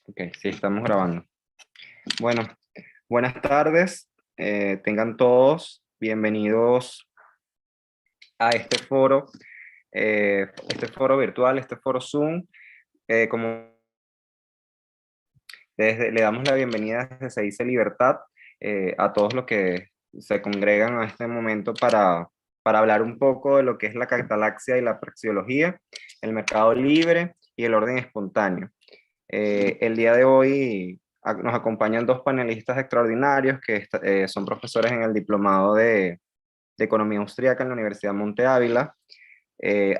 Ok, sí, estamos grabando. Bueno, buenas tardes. Tengan todos bienvenidos a este foro virtual, este foro Zoom. Como le damos la bienvenida desde Se dice Libertad a todos los que se congregan a este momento para hablar un poco de lo que es la catalaxia y la praxeología, el mercado libre y el orden espontáneo. El día de hoy nos acompañan dos panelistas extraordinarios que son profesores en el diplomado de Economía Austríaca en la Universidad Monte Ávila.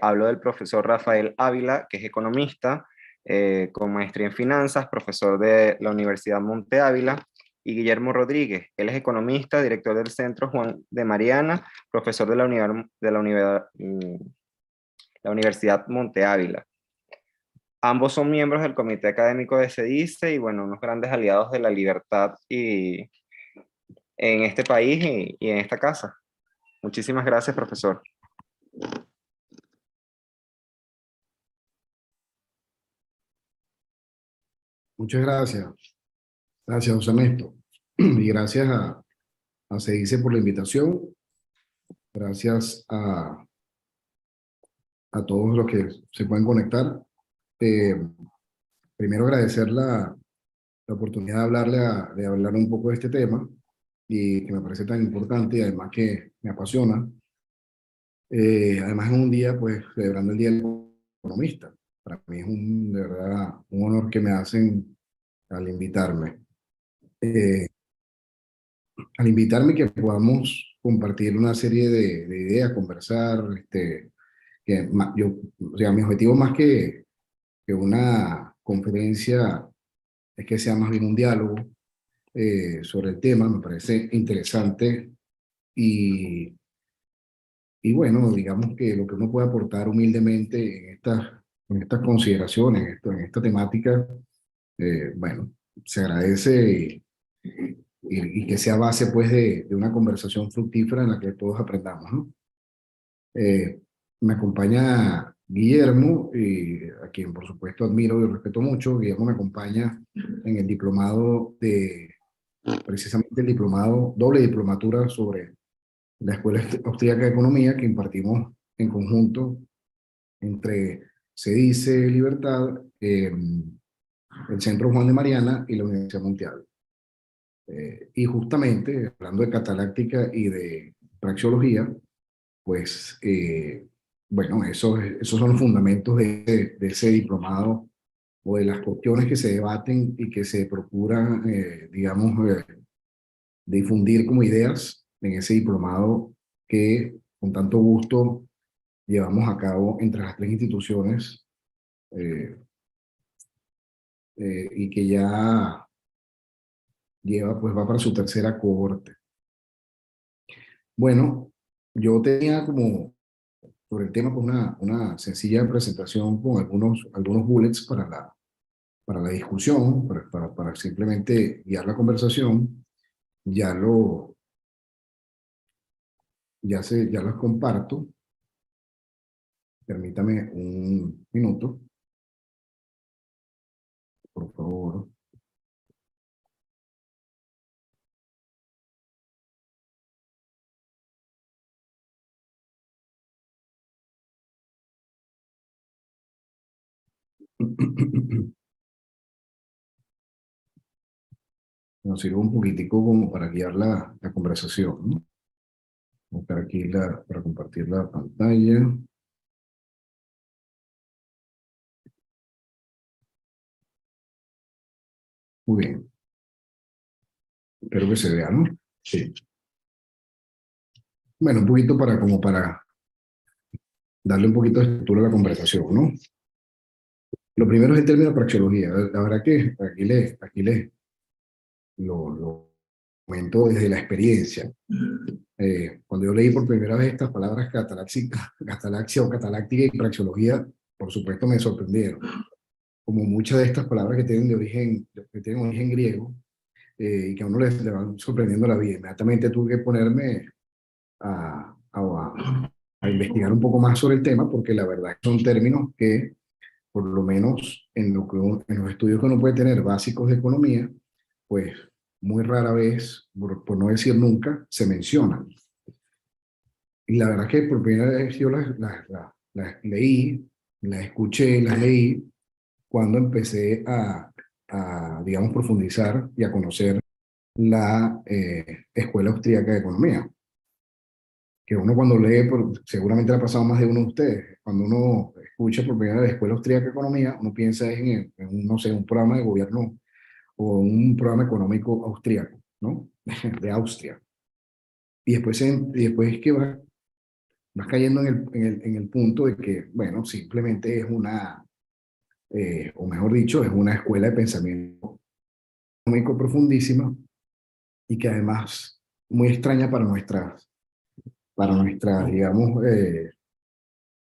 Hablo del profesor Rafael Ávila, que es economista, con maestría en finanzas, profesor de la Universidad Monte Ávila, y Guillermo Rodríguez. Él es economista, director del Centro Juan de Mariana, profesor de la Universidad Monte Ávila. Ambos son miembros del comité académico de CEDICE y, bueno, unos grandes aliados de la libertad en este país y en esta casa. Muchísimas gracias, profesor. Muchas gracias. Gracias, José Ernesto. Y gracias a CEDICE por la invitación. Gracias a todos los que se pueden conectar. Primero agradecer la oportunidad de de hablar un poco de este tema y que me parece tan importante y además que me apasiona. Además es un día, pues, celebrando el Día del Economista. Para mí es de verdad, un honor que me hacen al invitarme. Eh, que podamos compartir una serie de ideas, conversar, o sea, mi objetivo más que una conferencia es que sea más bien un diálogo sobre el tema. Me parece interesante y, y bueno, digamos que lo que uno puede aportar humildemente en estas consideraciones, en esta temática, bueno, se agradece y que sea base pues de una conversación fructífera en la que todos aprendamos, ¿no? Me acompaña Guillermo, a quien por supuesto admiro y respeto mucho. Guillermo me acompaña en el diplomado precisamente el diplomado, doble diplomatura sobre la Escuela Austríaca de Economía que impartimos en conjunto entre CEDICE Libertad, el Centro Juan de Mariana y la Universidad Monte Ávila. Y justamente, hablando de cataláctica y de praxeología, pues, bueno, esos son los fundamentos de ese diplomado o de las cuestiones que se debaten y que se procuran, digamos, difundir como ideas en ese diplomado que con tanto gusto llevamos a cabo entre las tres instituciones eh, y que ya pues va para su tercera cohorte. Bueno, yo tenía como sobre el tema pues una sencilla presentación con algunos bullets para la discusión, para simplemente guiar la conversación. Ya ya los comparto. Permítame un minuto, por favor. Nos sirve un poquitico como para guiar la conversación, ¿no? Voy a buscar aquí para compartir la pantalla. Muy bien. Espero que se vea, ¿no? Sí. Bueno, un poquito para darle un poquito de estructura a la conversación, ¿no? Lo primero es el término praxeología. La verdad que aquí lo comento desde la experiencia. Cuando yo leí por primera vez estas palabras catalaxia o cataláctica y praxeología, por supuesto me sorprendieron. Como muchas de estas palabras que tienen origen griego, y que a uno le van sorprendiendo la vida. Inmediatamente tuve que ponerme a investigar un poco más sobre el tema, porque la verdad son términos que por lo menos en, en los estudios que uno puede tener básicos de economía, pues muy rara vez, por no decir nunca, se mencionan. Y la verdad que por primera vez yo las leí, las escuché, las leí, cuando empecé digamos, profundizar y a conocer la Escuela Austríaca de Economía, que uno cuando lee, seguramente le ha pasado a más de uno de ustedes, cuando uno escucha por primera vez Escuela Austríaca de Economía, uno piensa en un, no sé, un programa de gobierno o un programa económico austríaco, ¿no? De Austria. Y después es que vas cayendo en el punto de que, bueno, simplemente es una, o mejor dicho, es una escuela de pensamiento económico profundísima y que además muy extraña para nuestras digamos,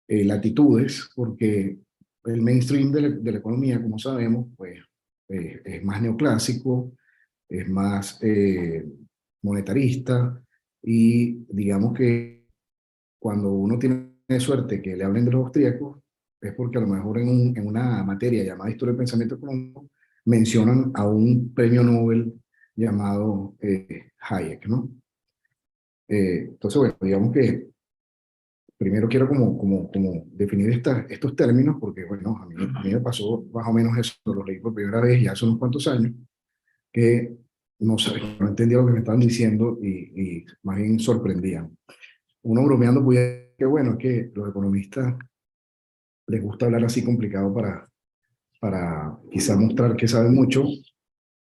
latitudes, porque el mainstream de la economía, como sabemos, pues es más neoclásico, es más monetarista, y digamos que cuando uno tiene suerte que le hablen de los austríacos, es porque a lo mejor en una materia llamada Historia del Pensamiento Económico mencionan a un premio Nobel llamado Hayek, ¿no? Entonces, bueno, digamos que primero quiero como definir estos términos, porque, bueno, a mí me pasó más o menos eso, lo leí por primera vez ya hace unos cuantos años, que no, no entendía lo que me estaban diciendo y más bien sorprendían. Uno bromeando podía decir que, bueno, es que los economistas les gusta hablar así complicado para quizá mostrar que saben mucho,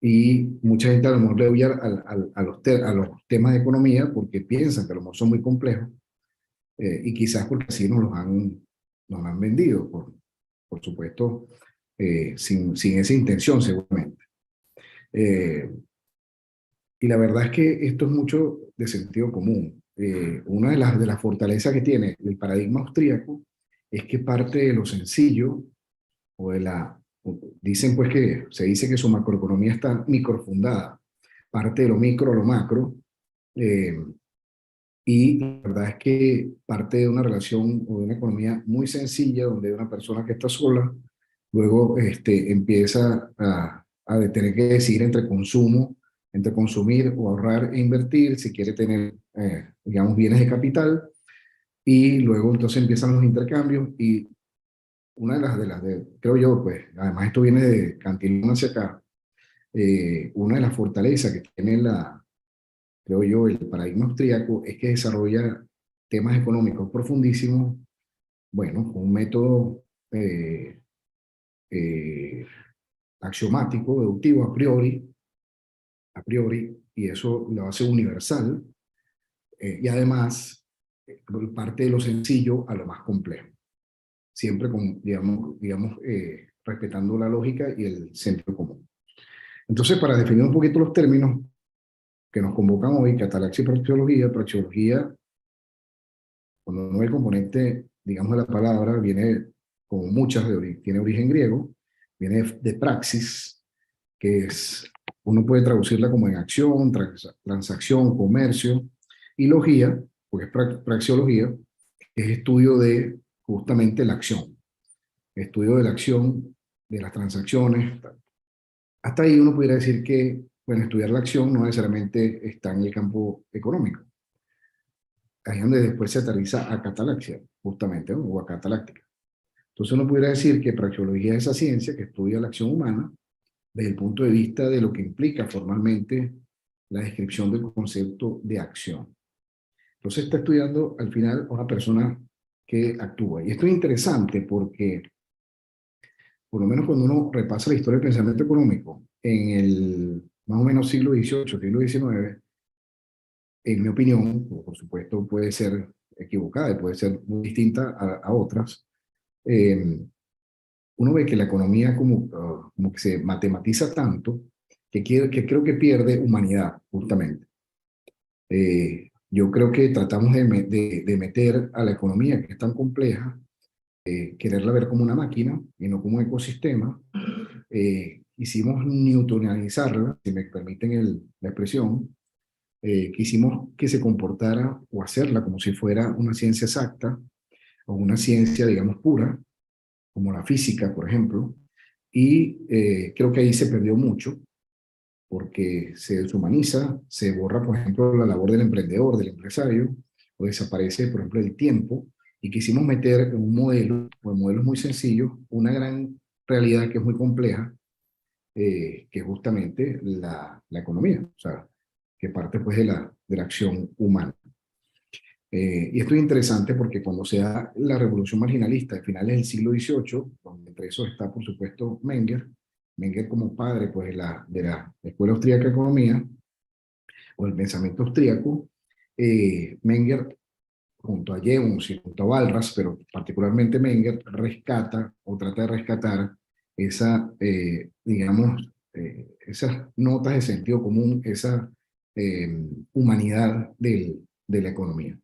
y mucha gente a lo mejor le oye a los temas de economía porque piensan que a lo mejor son muy complejos, y quizás porque así nos han vendido, por supuesto, sin esa intención seguramente. Eh, y la verdad es que esto es mucho de sentido común. Una de las fortalezas que tiene el paradigma austríaco es que parte de lo sencillo, o de la, dicen pues que se dice que su macroeconomía está microfundada, parte de lo micro a lo macro, eh, y la verdad es que parte de una relación o de una economía muy sencilla, donde una persona que está sola, luego empieza a tener que decidir entre consumo, entre consumir o ahorrar e invertir, si quiere tener, digamos, bienes de capital, y luego entonces empiezan los intercambios. Y una creo yo, pues, además esto viene de Cantillon hacia acá, una de las fortalezas que tiene creo yo, el paradigma austríaco es que desarrolla temas económicos profundísimos, bueno, con un método eh, eh, axiomático, deductivo a priori, y eso lo hace universal, y además parte de lo sencillo a lo más complejo, siempre con, respetando la lógica y el sentido común. Entonces, para definir un poquito los términos que nos convocan hoy, catalaxia y praxeología, cuando uno ve el componente, digamos, de la palabra, viene como muchas tiene origen griego, viene de praxis, que es, uno puede traducirla como en acción, transacción, comercio, y logía, porque es praxeología, que es estudio de justamente la acción, estudio de la acción, de las transacciones. Hasta ahí uno pudiera decir que, bueno, estudiar la acción no necesariamente está en el campo económico. Ahí es donde después se aterriza a catalaxia, justamente, ¿no? O a cataláctica. Entonces uno pudiera decir que praxeología es esa ciencia que estudia la acción humana desde el punto de vista de lo que implica formalmente la descripción del concepto de acción. Entonces está estudiando al final a una persona que actúa. Y esto es interesante porque, por lo menos cuando uno repasa la historia del pensamiento económico, en el más o menos siglo XVIII, siglo XIX, en mi opinión, por supuesto puede ser equivocada y puede ser muy distinta a otras, eh, uno ve que la economía como que se matematiza tanto que creo que pierde humanidad, justamente. Yo creo que tratamos de meter a la economía, que es tan compleja, quererla ver como una máquina y no como un ecosistema. Quisimos newtonizarla, si me permiten la expresión. Quisimos que se comportara o hacerla como si fuera una ciencia exacta o una ciencia, digamos, pura, como la física, por ejemplo, y creo que ahí se perdió mucho, porque se deshumaniza, se borra, por ejemplo, la labor del emprendedor, del empresario, o desaparece, por ejemplo, el tiempo, y quisimos meter en un modelo, o en modelos muy sencillos, una gran realidad que es muy compleja, que es justamente la economía, o sea, que parte pues de la acción humana. Y esto es interesante porque cuando se da la revolución marginalista de finales del siglo XVIII, donde entre eso está, por supuesto, Menger como padre pues, de la Escuela Austríaca de Economía, o el pensamiento austríaco, Menger, junto a Jevons y junto a Walras, pero particularmente Menger, rescata o trata de rescatar esa, digamos, esas notas de sentido común, esa humanidad de la economía.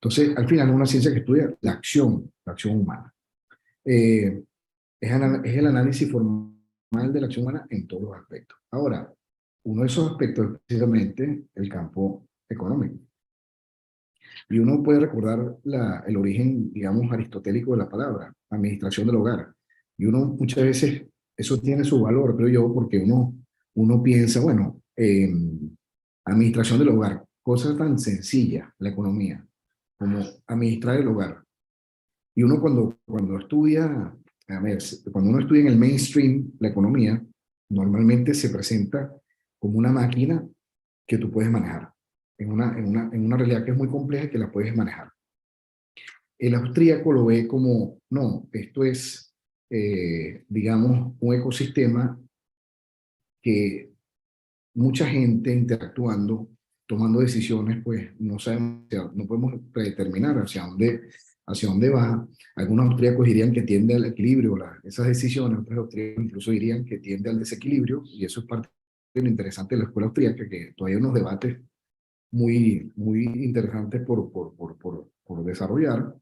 Entonces, al final, es una ciencia que estudia la acción humana. Eh, es el análisis formal de la acción humana en todos los aspectos. Ahora, uno de esos aspectos es precisamente el campo económico. Y uno puede recordar el origen, digamos, aristotélico de la palabra, administración del hogar. Y uno muchas veces, eso tiene su valor, creo yo, porque uno piensa, bueno, administración del hogar, cosa tan sencilla, la economía, como administrar el hogar. Y uno cuando estudia, a ver, cuando uno estudia en el mainstream la economía, normalmente se presenta como una máquina que tú puedes manejar, en una realidad que es muy compleja y que la puedes manejar. El austríaco lo ve como, no, esto es, digamos, un ecosistema que mucha gente interactuando, tomando decisiones, pues no sabemos, no podemos predeterminar hacia dónde va. Algunos austríacos dirían que tiende al equilibrio, esas decisiones, otros austríacos incluso dirían que tiende al desequilibrio, y eso es parte de lo interesante de la escuela austríaca, que todavía hay unos debates muy, muy interesantes por desarrollar,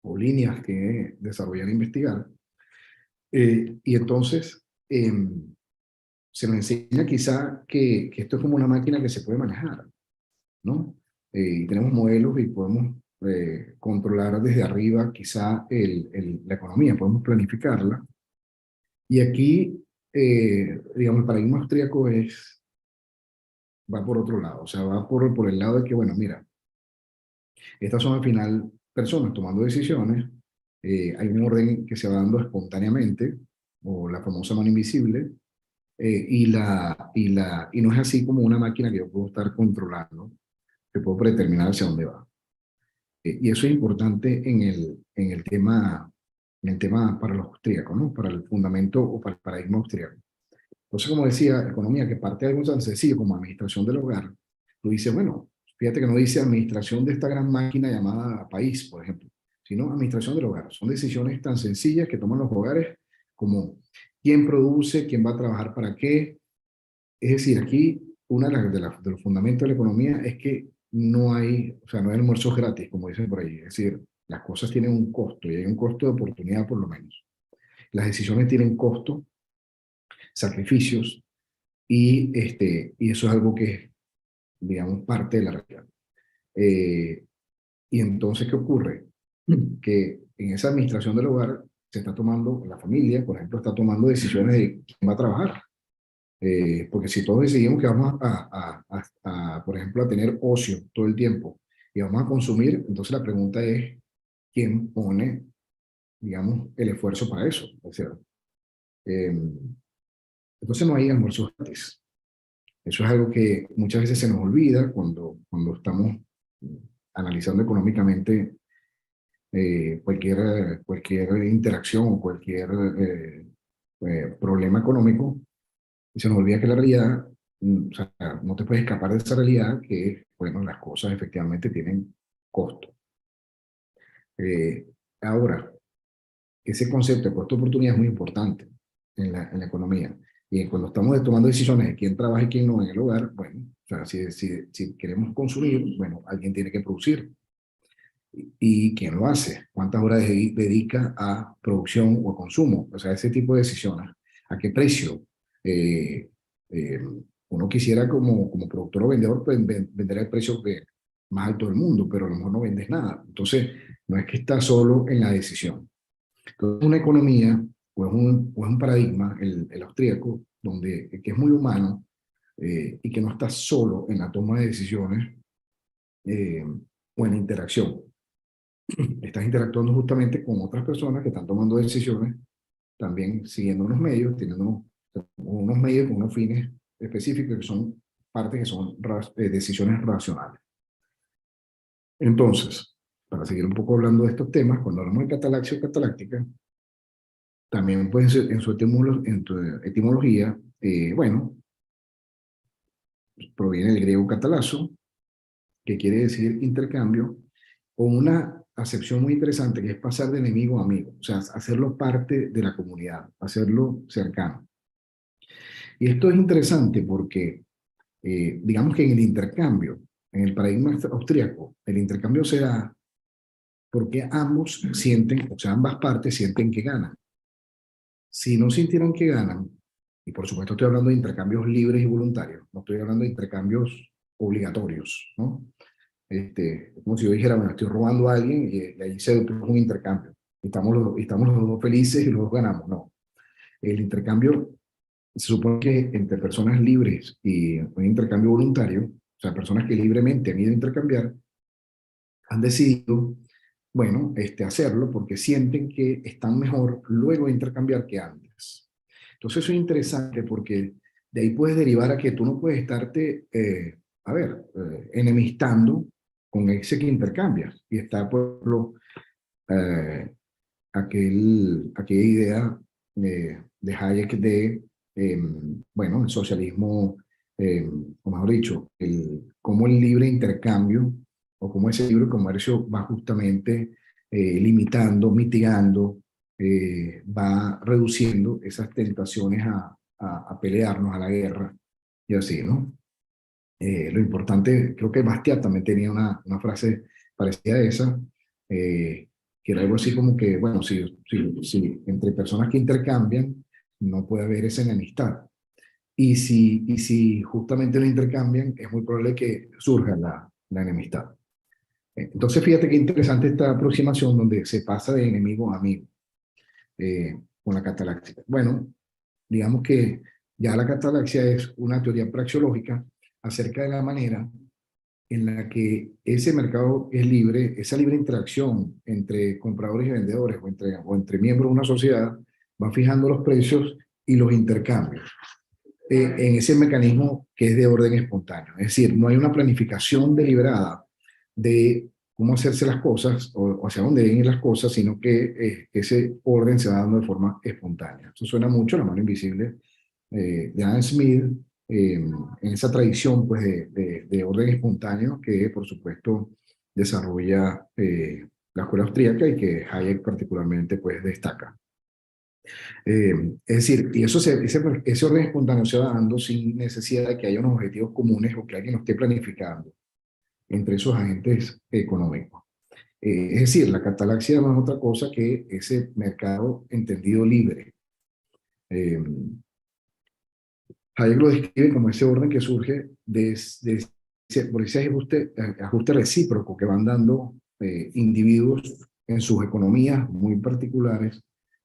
o líneas que desarrollar e investigar. Y entonces, se nos enseña quizá que esto es como una máquina que se puede manejar, ¿no? Y tenemos modelos y podemos controlar desde arriba quizá la economía, podemos planificarla. Y aquí, digamos, el paradigma austríaco va por otro lado, o sea, va por el lado de que, bueno, mira, estas son al final personas tomando decisiones, hay un orden que se va dando espontáneamente, o la famosa mano invisible, y no es así como una máquina que yo puedo estar controlando, que puedo predeterminar hacia dónde va. Y eso es importante en el tema para los austríacos, ¿no? Para el fundamento o para el paradigma austríaco. Entonces, como decía, economía que parte de algo tan sencillo como administración del hogar, tú dices, bueno, fíjate que no dice administración de esta gran máquina llamada país, por ejemplo, sino administración del hogar. Son decisiones tan sencillas que toman los hogares, como quién produce, quién va a trabajar para qué. Es decir, aquí una de los fundamentos de la economía es que no hay, o sea, no hay almuerzos gratis, como dicen por ahí. Es decir, las cosas tienen un costo, y hay un costo de oportunidad por lo menos. Las decisiones tienen costo, sacrificios, y eso es algo que es, digamos, parte de la realidad. Y entonces, ¿qué ocurre? Que en esa administración del hogar se está tomando, la familia, por ejemplo, está tomando decisiones de quién va a trabajar. Porque si todos decidimos que vamos por ejemplo, a tener ocio todo el tiempo y vamos a consumir, entonces la pregunta es, ¿quién pone, digamos, el esfuerzo para eso? O sea, eh, entonces no hay almuerzos gratis. Eso es algo que muchas veces se nos olvida cuando estamos analizando económicamente cualquier interacción o cualquier problema económico, y se nos olvida que la realidad, o sea, no te puedes escapar de esa realidad que, bueno, las cosas efectivamente tienen costo. Eh, Ahora, ese concepto de costo de oportunidad es muy importante en la economía. Y cuando estamos tomando decisiones de quién trabaja y quién no en el hogar, bueno, o sea, si queremos consumir, bueno, alguien tiene que producir. ¿Y quién lo hace? ¿Cuántas horas dedica a producción o a consumo? O sea, ese tipo de decisiones. ¿A qué precio? Eh, eh, Uno quisiera como productor o vendedor pues, vender el precio más alto del mundo, pero a lo mejor no vendes nada. Entonces, no es que está solo en la decisión. Entonces, una economía o es un paradigma, el austríaco, que es muy humano y que no está solo en la toma de decisiones eh, o en la interacción. Estás interactuando justamente con otras personas que están tomando decisiones, también siguiendo unos medios, teniendo unos medios con unos fines específicos que son partes que son decisiones racionales. Entonces, para seguir un poco hablando de estos temas, cuando hablamos de catalaxia o cataláctica, también pues en su etimología, bueno, proviene del griego catalazo, que quiere decir intercambio, o una acepción muy interesante que es pasar de enemigo a amigo, o sea, hacerlo parte de la comunidad, hacerlo cercano. Y esto es interesante porque, digamos que en el intercambio, en el paradigma austríaco, el intercambio se da porque ambos sienten, o sea, ambas partes sienten que ganan. Si no sintieran que ganan, y por supuesto estoy hablando de intercambios libres y voluntarios, no estoy hablando de intercambios obligatorios, ¿no? Como si yo dijera, bueno, estoy robando a alguien y ahí se produce un intercambio. Estamos los dos felices y los dos ganamos. No. El intercambio se supone que entre personas libres y un intercambio voluntario, o sea, personas que libremente han ido a intercambiar, han decidido, bueno, hacerlo porque sienten que están mejor luego de intercambiar que antes. Entonces eso es interesante porque de ahí puedes derivar a que tú no puedes estarte, enemistando con ese que intercambias. Y está, por ejemplo, eh, aquella idea de Hayek de, bueno, el socialismo, o mejor dicho, cómo el libre intercambio o cómo ese libre comercio va justamente limitando, mitigando, va reduciendo esas tentaciones a pelearnos, a la guerra y así, ¿no? Lo importante, creo que Bastiat también tenía una frase parecida a esa, que era algo así como que, bueno, si entre personas que intercambian no puede haber esa enemistad. Y si justamente lo intercambian, es muy probable que surja la enemistad. Entonces, fíjate qué interesante esta aproximación donde se pasa de enemigo a amigo con la catalaxia. Bueno, digamos que ya la catalaxia es una teoría praxeológica acerca de la manera en la que ese mercado es libre, esa libre interacción entre compradores y vendedores o entre miembros de una sociedad va fijando los precios y los intercambios en ese mecanismo que es de orden espontáneo. Es decir, no hay una planificación deliberada de cómo hacerse las cosas o hacia dónde deben ir las cosas, sino que ese orden se va dando de forma espontánea. Eso suena mucho a La mano invisible de Adam Smith, en esa tradición pues, de orden espontáneo que, por supuesto, desarrolla la escuela austríaca y que Hayek particularmente pues, destaca. Es decir, y ese orden espontáneo se va dando sin necesidad de que haya unos objetivos comunes o que alguien lo esté planificando entre esos agentes económicos. Es decir, la catalaxia no es otra cosa que ese mercado entendido libre. Eh, Hayek lo describe como ese orden que surge por ese ajuste recíproco que van dando individuos en sus economías muy particulares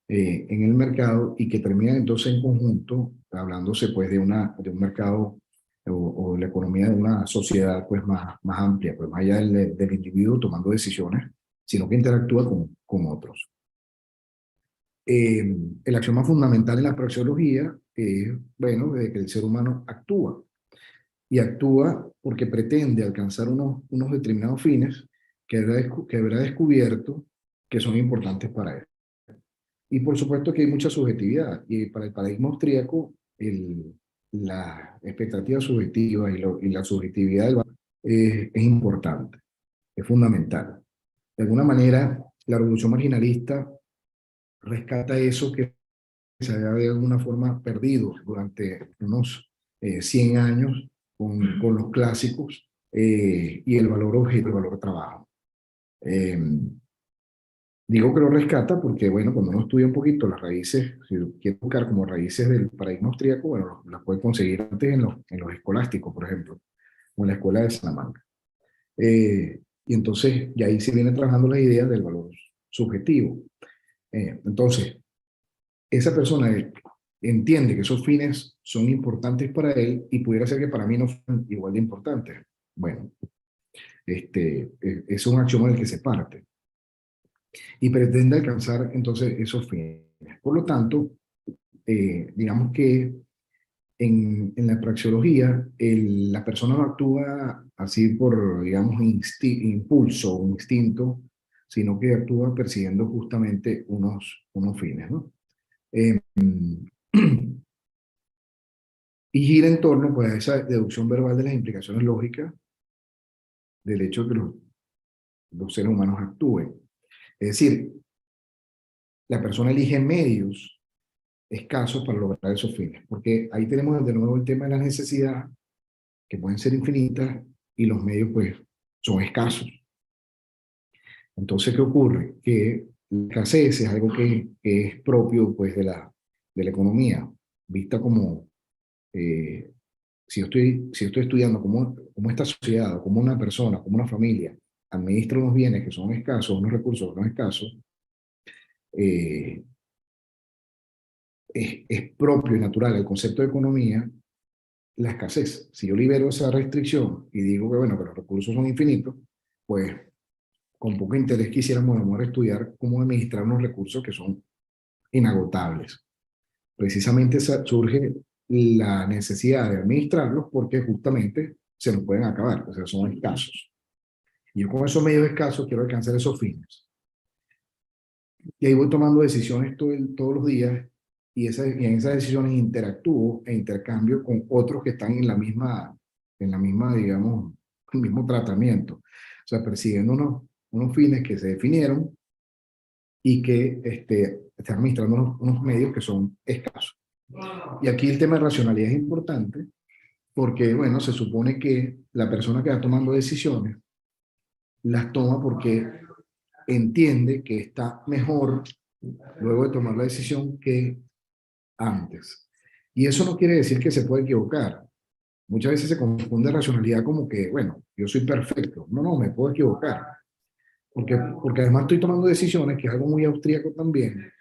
en el mercado y que terminan entonces en conjunto, hablándose pues de un mercado o la economía de una sociedad pues más amplia, pues más allá del individuo tomando decisiones, sino que interactúa con otros. El axioma fundamental en la praxeología es, bueno, de que el ser humano actúa, y actúa porque pretende alcanzar unos determinados fines que habrá descubierto que son importantes para él. Y por supuesto que hay mucha subjetividad, y para el paradigma austríaco, la expectativa subjetiva y la subjetividad es importante, es fundamental. De alguna manera, la revolución marginalista rescata eso que se había de alguna forma perdido durante unos 100 años con los clásicos y el valor objeto, el valor trabajo. Eh, Digo que lo rescata porque, bueno, cuando uno estudia un poquito las raíces, si quiere buscar como raíces del paradigma austríaco, bueno, las puede conseguir antes en los escolásticos, por ejemplo, o en la escuela de Salamanca. Y entonces, ya ahí se viene trabajando la idea del valor subjetivo. Entonces, esa persona entiende que esos fines son importantes para él y pudiera ser que para mí no fueran igual de importantes. Bueno, es un axioma del que se parte y pretende alcanzar entonces esos fines. Por lo tanto, digamos que en la praxeología, la persona no actúa así por, digamos, impulso o instinto, sino que actúa persiguiendo justamente unos fines, ¿no? Eh, y gira en torno pues, a esa deducción verbal de las implicaciones lógicas del hecho de que los seres humanos actúen. Es decir, la persona elige medios escasos para lograr esos fines, porque ahí tenemos de nuevo el tema de la necesidad, que pueden ser infinitas, y los medios pues son escasos. Entonces, ¿qué ocurre? Que la escasez es algo que es propio pues de la economía, vista como, si yo estoy estudiando cómo esta sociedad, como una persona, como una familia, administra unos bienes que son escasos, unos recursos que son escasos, eh, es propio y natural el concepto de economía la escasez. Si yo libero esa restricción y digo que, bueno, que los recursos son infinitos, pues con poco interés quisiéramos amor estudiar cómo administrar unos recursos que son inagotables. Precisamente surge la necesidad de administrarlos porque justamente se nos pueden acabar, o sea, son escasos. Y yo con esos medios escasos quiero alcanzar esos fines. Y ahí voy tomando decisiones todos los días y en esas decisiones interactúo e intercambio con otros que están en la misma, digamos, el mismo tratamiento. O sea, persiguiendo unos fines que se definieron y que están administrando unos medios que son escasos. Y aquí el tema de racionalidad es importante porque, bueno, se supone que la persona que va tomando decisiones las toma porque entiende que está mejor luego de tomar la decisión que antes. Y eso no quiere decir que se puede equivocar. Muchas veces se confunde racionalidad como que, bueno, yo soy perfecto. No, no, me puedo equivocar. Porque además estoy tomando decisiones, que es algo muy austríaco también,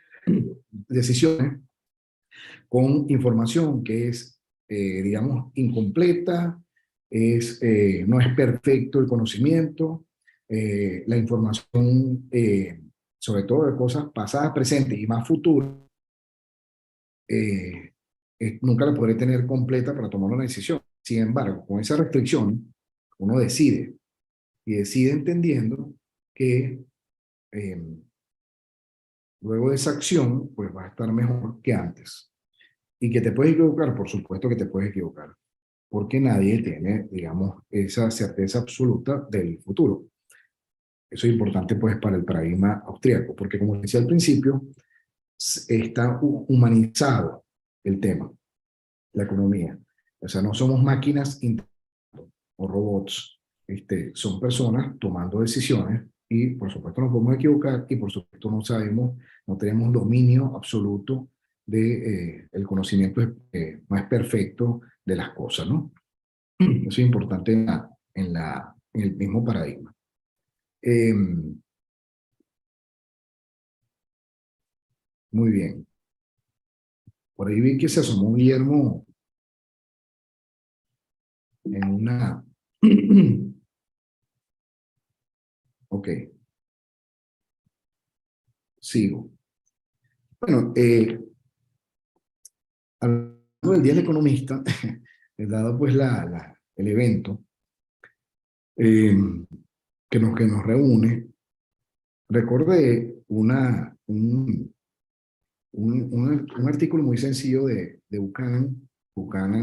decisiones con información que es, digamos, incompleta, no es perfecto el conocimiento, la información, sobre todo de cosas pasadas, presentes y más futuras, eh, nunca la podré tener completa para tomar una decisión. Sin embargo, con esa restricción, uno decide y decide entendiendo que luego de esa acción, pues va a estar mejor que antes. Y que te puedes equivocar, por supuesto que te puedes equivocar, porque nadie tiene, digamos, esa certeza absoluta del futuro. Eso es importante, pues, para el paradigma austríaco, porque como decía al principio, está humanizado el tema, la economía. O sea, no somos máquinas o robots, son personas tomando decisiones y por supuesto nos podemos equivocar y por supuesto no sabemos, no tenemos dominio absoluto de el conocimiento más perfecto de las cosas, ¿no? Eso es importante en el mismo paradigma. Muy bien. Por ahí vi que se asomó Guillermo en una... Ok, sigo. Bueno, hablando del Día del Economista, dado pues el evento eh, que nos reúne, recordé un artículo muy sencillo de Buchanan,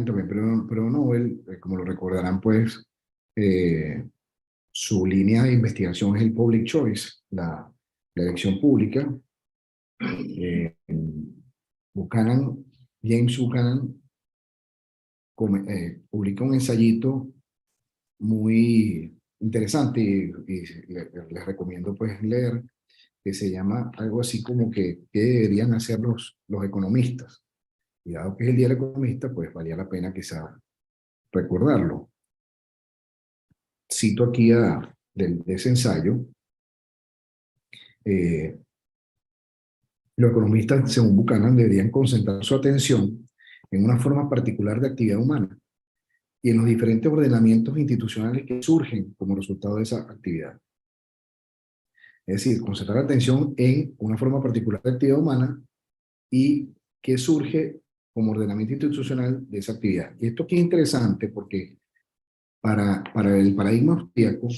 también premio Nobel, como lo recordarán pues, eh, su línea de investigación es el public choice, la elección pública. Eh, Buchanan, James Buchanan, publica un ensayito muy interesante y les recomiendo pues leer, que se llama algo así como que ¿qué deberían hacer los economistas? Y dado que es el Día del Economista, pues valía la pena quizá recordarlo. Cito aquí de ese ensayo, eh, Los economistas, según Buchanan, deberían concentrar su atención en una forma particular de actividad humana y en los diferentes ordenamientos institucionales que surgen como resultado de esa actividad. Es decir, concentrar la atención en una forma particular de actividad humana y que surge como ordenamiento institucional de esa actividad. Y esto aquí es interesante porque para el paradigma austríaco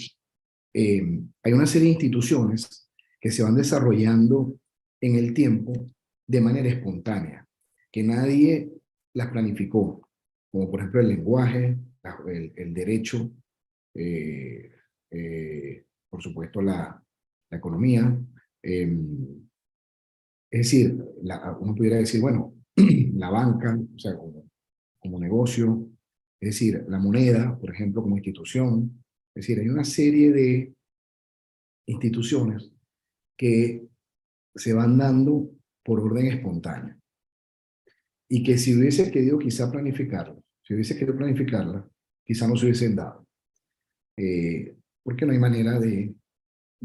hay una serie de instituciones que se van desarrollando en el tiempo de manera espontánea, que nadie las planificó, como por ejemplo el lenguaje, el derecho, eh, por supuesto la economía. Es decir, uno pudiera decir, bueno, la banca, o sea, como negocio, es decir, la moneda, por ejemplo, como institución. Es decir, hay una serie de instituciones que se van dando por orden espontáneo y que si hubiese querido quizá planificarla, si hubiese querido planificarla, quizá no se hubiesen dado. Porque no hay manera de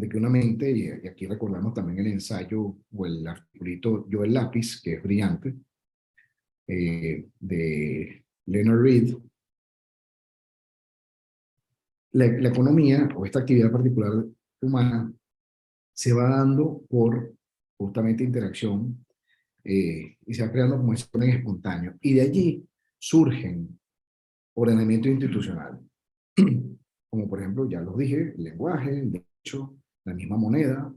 que una mente, y aquí recordamos también el ensayo o el articulito Yo el lápiz, que es brillante, de Leonard Reed, la economía o esta actividad particular humana se va dando por justamente interacción y se va creando como ese orden espontáneo. Y de allí surgen ordenamientos institucionales, como por ejemplo, ya los dije, el lenguaje, el derecho, la misma moneda,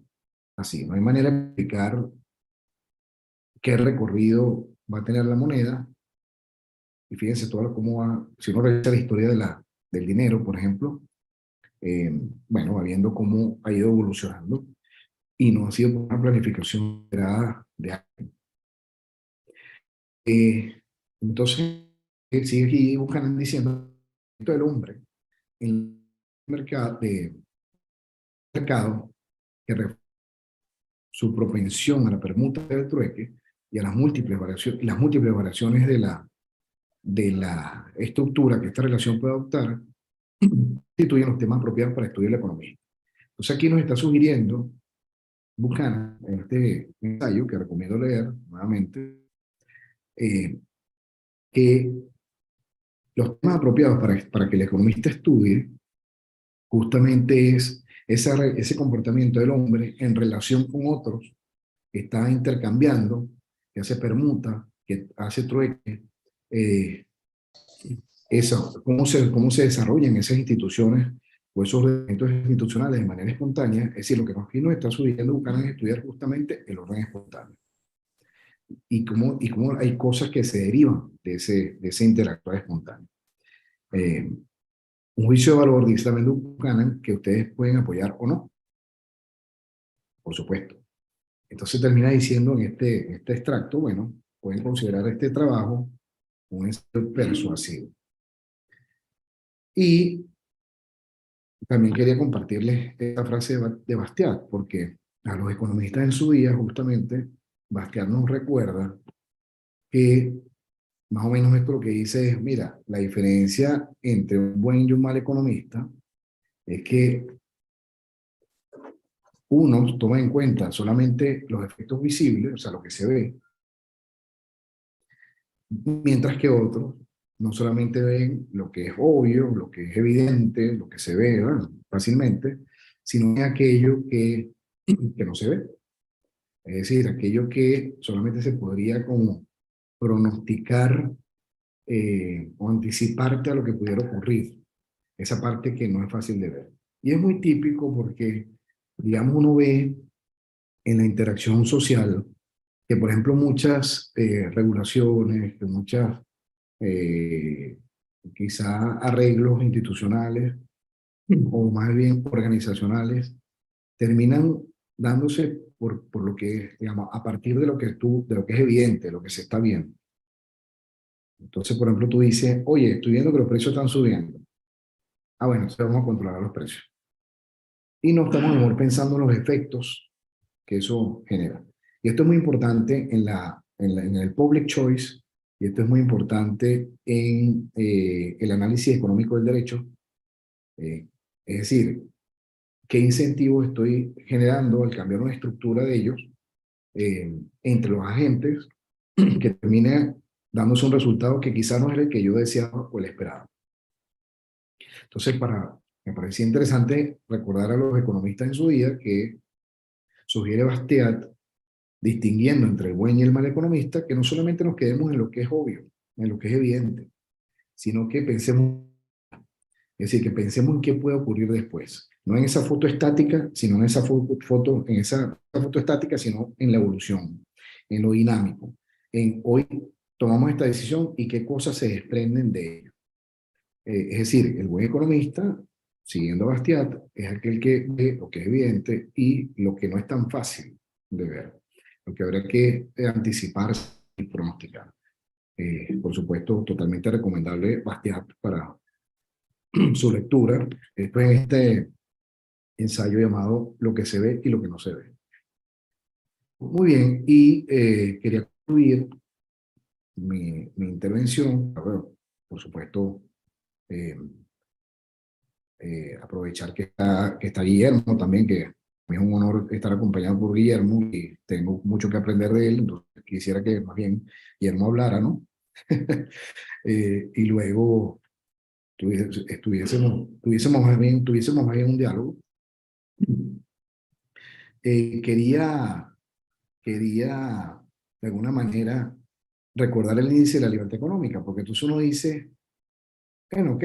así. No hay manera de explicar qué recorrido va a tener la moneda. Y fíjense todo cómo va, si uno revisa la historia del dinero, por ejemplo, bueno, va viendo cómo ha ido evolucionando y no ha sido por una planificación esperada de años. Entonces, sigue aquí buscando diciendo esto del hombre en el mercado que refleja su propensión a la permuta del trueque y a las múltiples variaciones de la estructura que esta relación puede adoptar, constituyen los temas apropiados para estudiar la economía. Entonces aquí nos está sugiriendo Buchanan, en este ensayo que recomiendo leer nuevamente, que los temas apropiados para que el economista estudie justamente es ese comportamiento del hombre en relación con otros que está intercambiando, que hace permuta, que hace trueque, eh, eso, cómo se desarrollan esas instituciones o esos eventos institucionales de manera espontánea. Es decir, lo que aquí nos está subiendo Buchanan es estudiar justamente el orden espontáneo y cómo hay cosas que se derivan de ese interactuar espontáneo. Eh, un juicio de valor, dice también Buchanan, que ustedes pueden apoyar o no, por supuesto. Entonces termina diciendo en este extracto, bueno, pueden considerar este trabajo un ensayo persuasivo. Y también quería compartirles esta frase de Bastiat, porque a los economistas en su día, justamente, Bastiat nos recuerda que más o menos esto lo que dice es, mira, la diferencia entre un buen y un mal economista es que uno toma en cuenta solamente los efectos visibles, o sea, lo que se ve, mientras que otros no solamente ven lo que es obvio, lo que es evidente, lo que se ve, ¿verdad?, fácilmente, sino aquello que no se ve. Es decir, aquello que solamente se podría como pronosticar o anticiparte a lo que pudiera ocurrir. Esa parte que no es fácil de ver. Y es muy típico porque, digamos, uno ve en la interacción social que, por ejemplo, muchas regulaciones, que muchas eh, quizá arreglos institucionales o más bien organizacionales terminan dándose por lo que, digamos, a partir de lo que de lo que es evidente, lo que se está viendo. Entonces, por ejemplo, tú dices, oye, estoy viendo que los precios están subiendo. Ah, bueno, entonces vamos a controlar los precios. Y no estamos mejor pensando en los efectos que eso genera. Y esto es muy importante en el public choice, y esto es muy importante en el análisis económico del derecho. Es decir, qué incentivo estoy generando al cambiar una estructura de ellos entre los agentes que termine dándose un resultado que quizá no es el que yo deseaba o el esperado. Entonces, me parecía interesante recordar a los economistas en su día que sugiere Bastiat, distinguiendo entre el buen y el mal economista, que no solamente nos quedemos en lo que es obvio, en lo que es evidente, sino que pensemos, es decir, que pensemos en qué puede ocurrir después. No en esa foto estática, sino en esa foto estática, sino en la evolución, en lo dinámico. En hoy tomamos esta decisión y qué cosas se desprenden de ella. Es decir, el buen economista, siguiendo a Bastiat, es aquel que ve lo que es evidente y lo que no es tan fácil de ver, lo que habrá que anticipar y pronosticar. Por supuesto, totalmente recomendable Bastiat para su lectura. Esto es este ensayo llamado Lo que se ve y lo que no se ve. Muy bien, y quería concluir mi intervención, bueno, por supuesto, eh, aprovechar que está Guillermo también, que es un honor estar acompañado por Guillermo y tengo mucho que aprender de él, entonces quisiera que más bien Guillermo hablara, ¿no? Y luego tuviésemos más bien un diálogo. Quería de alguna manera recordar el índice de la libertad económica, porque entonces uno dice, bueno, ok,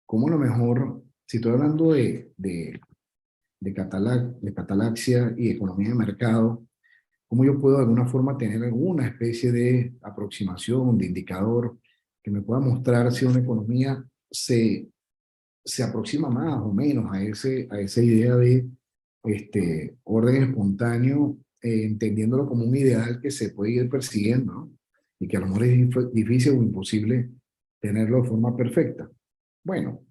¿cómo a lo mejor, si estoy hablando de catalaxia y economía de mercado, cómo yo puedo de alguna forma tener alguna especie de aproximación, de indicador que me pueda mostrar si una economía se aproxima más o menos a esa idea de orden espontáneo, entendiéndolo como un ideal que se puede ir persiguiendo, ¿no? Y que a lo mejor es difícil o imposible tenerlo de forma perfecta. Bueno,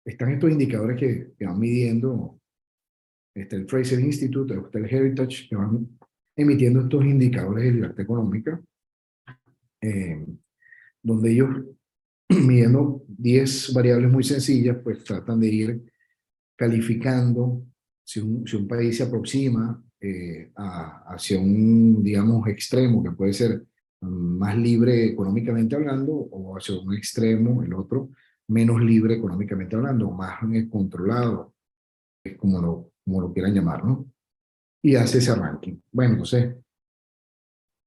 están estos indicadores que van midiendo el Fraser Institute, el Heritage, que van emitiendo estos indicadores de libertad económica, eh, donde ellos, midiendo 10 variables muy sencillas, pues tratan de ir calificando si un país se aproxima hacia un, digamos, extremo, que puede ser más libre económicamente hablando, o hacia un extremo, el otro, menos libre económicamente hablando, más controlado, es como lo quieran llamar, ¿no? Y hace ese ranking. Bueno, entonces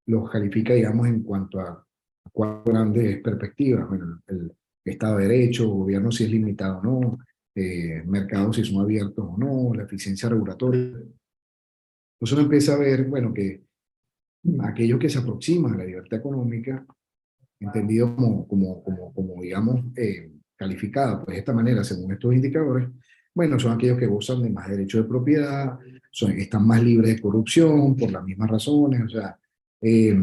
los califica, digamos, en cuanto a cuatro grandes perspectivas. Bueno, el Estado de Derecho, gobierno si es limitado o no, mercados si son abiertos o no, la eficiencia regulatoria. Entonces uno empieza a ver, bueno, que aquellos que se aproximan a la libertad económica, entendido como digamos, calificado pues, de esta manera, según estos indicadores, bueno, son aquellos que gozan de más derechos de propiedad, están más libres de corrupción por las mismas razones, o sea, eh,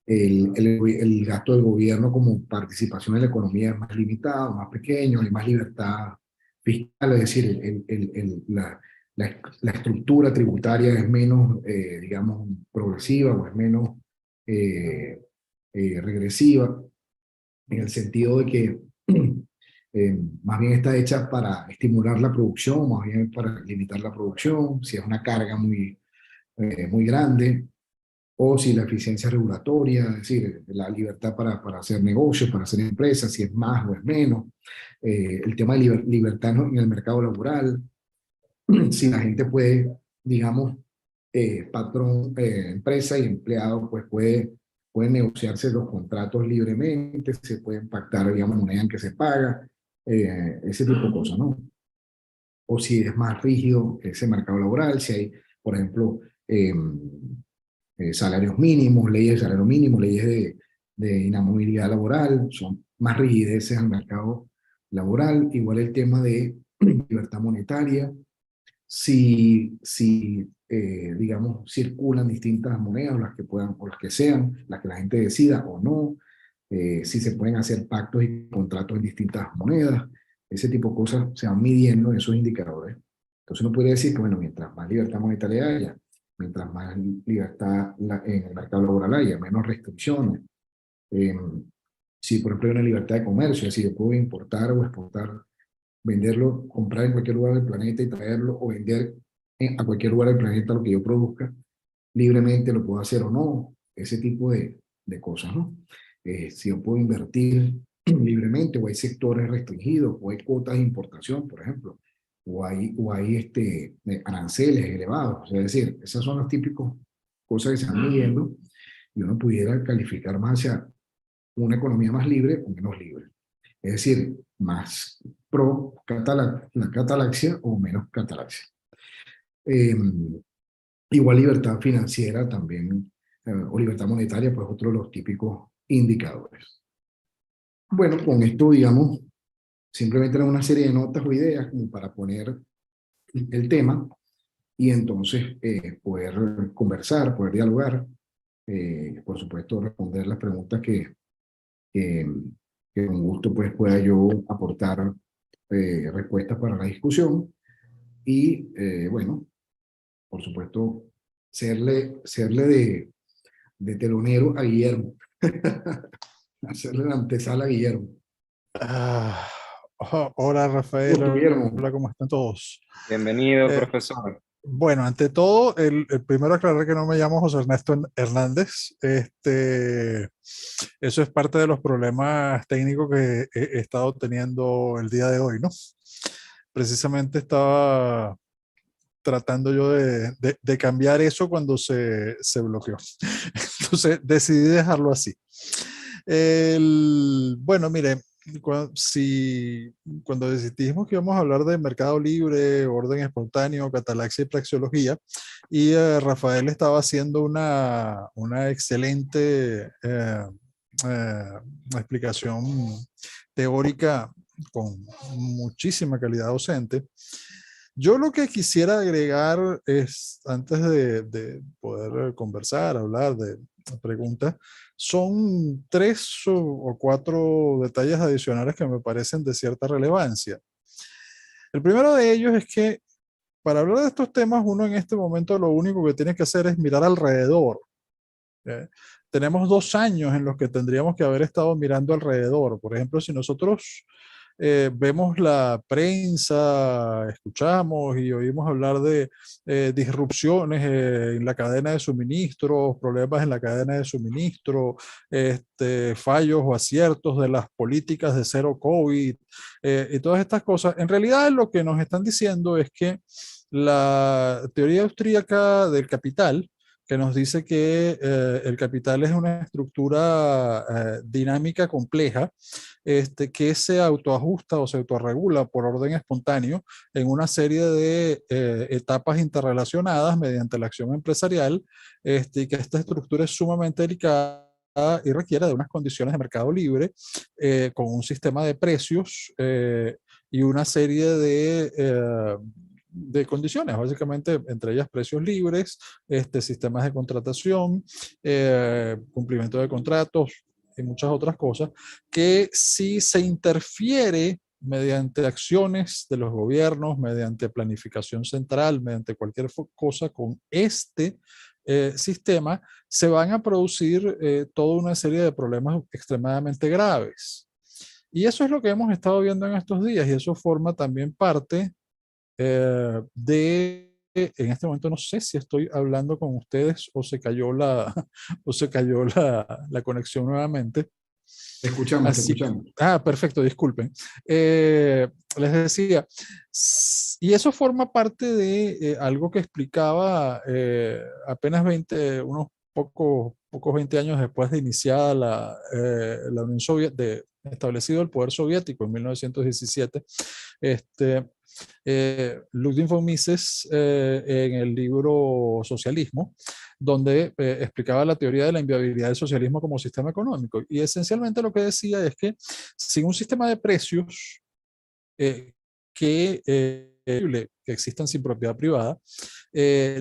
el gasto del gobierno como participación en la economía es más limitado, más pequeño, hay más libertad fiscal, es decir, la estructura tributaria es menos, digamos, progresiva o es menos eh, regresiva, en el sentido de que más bien está hecha para estimular la producción, más bien para limitar la producción, si es una carga muy grande, o si la eficiencia regulatoria, es decir, la libertad para hacer negocios, para hacer empresas, si es más o es menos, el tema de libertad en el mercado laboral, si la gente puede, digamos, patrón, empresa y empleado, pues pueden negociarse los contratos libremente, se pueden pactar, digamos, moneda en que se paga, ese tipo de cosas, ¿no? O si es más rígido ese mercado laboral, si hay, por ejemplo, salarios mínimos, leyes de salario mínimo, leyes de inamovilidad laboral, son más rigideces al mercado laboral. Igual el tema de libertad monetaria, si digamos, circulan distintas monedas, las que puedan, o las que sean, las que la gente decida o no, si se pueden hacer pactos y contratos en distintas monedas, ese tipo de cosas se van midiendo en esos indicadores. Entonces uno puede decir que, bueno, mientras más libertad monetaria haya, mientras más libertad en el mercado laboral haya, menos restricciones, eh, si por ejemplo hay una libertad de comercio, es decir, yo puedo importar o exportar, venderlo, comprar en cualquier lugar del planeta y traerlo o vender a cualquier lugar del planeta lo que yo produzca, libremente lo puedo hacer o no, ese tipo de cosas, ¿no? Si yo puedo invertir libremente, o hay sectores restringidos, o hay cuotas de importación, por ejemplo, o hay aranceles elevados. Es decir, esas son las típicas cosas que se van midiendo y uno pudiera calificar más hacia una economía más libre o menos libre. Es decir, más pro la catalaxia o menos catalaxia. Eh, Igual libertad financiera también, o libertad monetaria, pues otro de los típicos indicadores. Bueno, con esto, digamos, simplemente era una serie de notas o ideas como para poner el tema y entonces poder conversar, poder dialogar, por supuesto responder las preguntas que, que con gusto pues pueda yo aportar respuestas para la discusión y bueno, por supuesto serle de telonero a Guillermo, hacerle la antesala a Guillermo. Ah, hola Rafael, Gusto, Guillermo. hola, ¿cómo están todos? Bienvenido, Eh, profesor. bueno, ante todo, el primero aclarar que no me llamo José Ernesto Hernández. Eso es parte de los problemas técnicos que he estado teniendo el día de hoy, ¿no? Precisamente estaba tratando yo de cambiar eso cuando se bloqueó. Entonces decidí dejarlo así. Bueno, mire, cuando decidimos que íbamos a hablar de mercado libre, orden espontáneo, catalaxia y praxeología, y Rafael estaba haciendo una excelente explicación teórica con muchísima calidad docente. Yo lo que quisiera agregar es, antes de poder conversar, hablar de preguntas, son tres o cuatro detalles adicionales que me parecen de cierta relevancia. El primero de ellos es que para hablar de estos temas, uno en este momento lo único que tiene que hacer es mirar alrededor. ¿Eh? Tenemos 2 años en los que tendríamos que haber estado mirando alrededor. Por ejemplo, si nosotros vemos la prensa, escuchamos y oímos hablar de disrupciones en la cadena de suministro, problemas en la cadena de suministro, fallos o aciertos de las políticas de cero COVID y todas estas cosas. En realidad lo que nos están diciendo es que la teoría austríaca del capital, que nos dice que el capital es una estructura dinámica compleja, que se autoajusta o se autorregula por orden espontáneo en una serie de etapas interrelacionadas mediante la acción empresarial, y que esta estructura es sumamente delicada y requiere de unas condiciones de mercado libre, con un sistema de precios y una serie de condiciones, básicamente entre ellas precios libres, sistemas de contratación, cumplimiento de contratos y muchas otras cosas, que si se interfiere mediante acciones de los gobiernos, mediante planificación central, mediante cualquier cosa con sistema, se van a producir toda una serie de problemas extremadamente graves. Y eso es lo que hemos estado viendo en estos días y eso forma también parte en este momento no sé si estoy hablando con ustedes o se cayó o se cayó la conexión nuevamente. Te escuchamos, te Así, escuchamos. perfecto, disculpen. Les decía, y eso forma parte de algo que explicaba apenas unos pocos 20 años después de iniciada la Unión Soviética, de establecido el poder soviético en 1917. Ludwig von Mises, en el libro Socialismo, donde explicaba la teoría de la inviabilidad del socialismo como sistema económico. Y esencialmente lo que decía es que sin un sistema de precios que existan sin propiedad privada,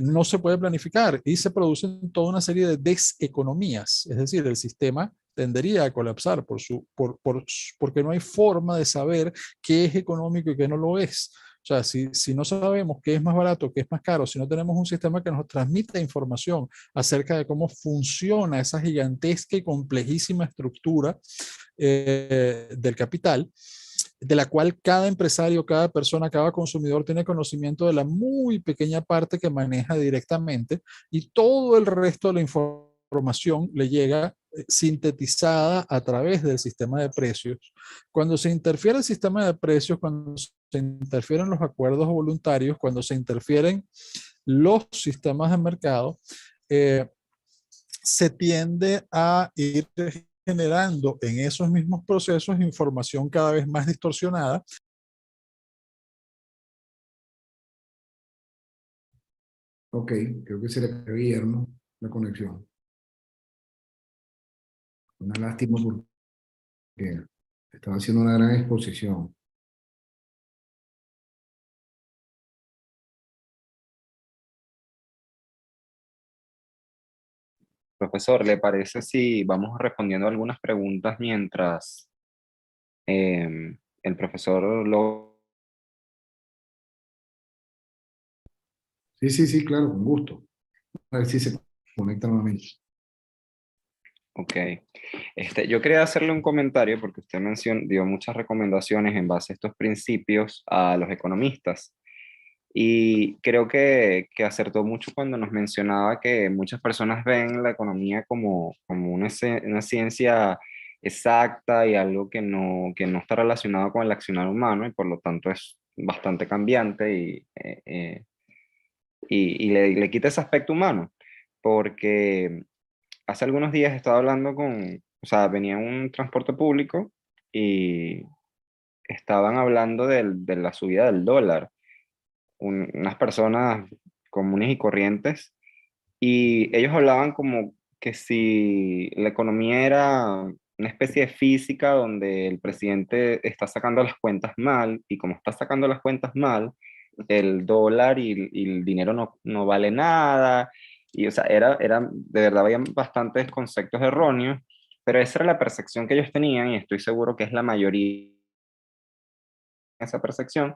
no se puede planificar y se producen toda una serie de deseconomías. Es decir, el sistema tendería a colapsar porque no hay forma de saber qué es económico y qué no lo es. O sea, si no sabemos qué es más barato, qué es más caro, si no tenemos un sistema que nos transmita información acerca de cómo funciona esa gigantesca y complejísima estructura del capital, de la cual cada empresario, cada persona, cada consumidor tiene conocimiento de la muy pequeña parte que maneja directamente y todo el resto de la información le llega sintetizada a través del sistema de precios. Cuando se interfiere el sistema de precios, cuando se interfieren los acuerdos voluntarios, cuando se interfieren los sistemas de mercado, se tiende a ir generando en esos mismos procesos información cada vez más distorsionada. Ok, creo que se le cayó a Guillermo la conexión. Una lástima porque estaba haciendo una gran exposición. Profesor, ¿le parece si vamos respondiendo algunas preguntas mientras el profesor lo... Sí, sí, sí, claro, con gusto. A ver si se conecta nuevamente. Ok. Yo quería hacerle un comentario porque usted dio muchas recomendaciones en base a estos principios a los economistas. Y creo que acertó mucho cuando nos mencionaba que muchas personas ven la economía como una ciencia exacta y algo que no está relacionado con el accionar humano y por lo tanto es bastante cambiante y le quita ese aspecto humano. Porque hace algunos días estaba hablando o sea, venía un transporte público y estaban hablando de la subida del dólar. Unas personas comunes y corrientes, y ellos hablaban como que si la economía era una especie de física donde el presidente está sacando las cuentas mal, y como está sacando las cuentas mal, el dólar y el dinero no vale nada, y o sea, de verdad, había bastantes conceptos erróneos, pero esa era la percepción que ellos tenían, y estoy seguro que es la mayoría esa percepción,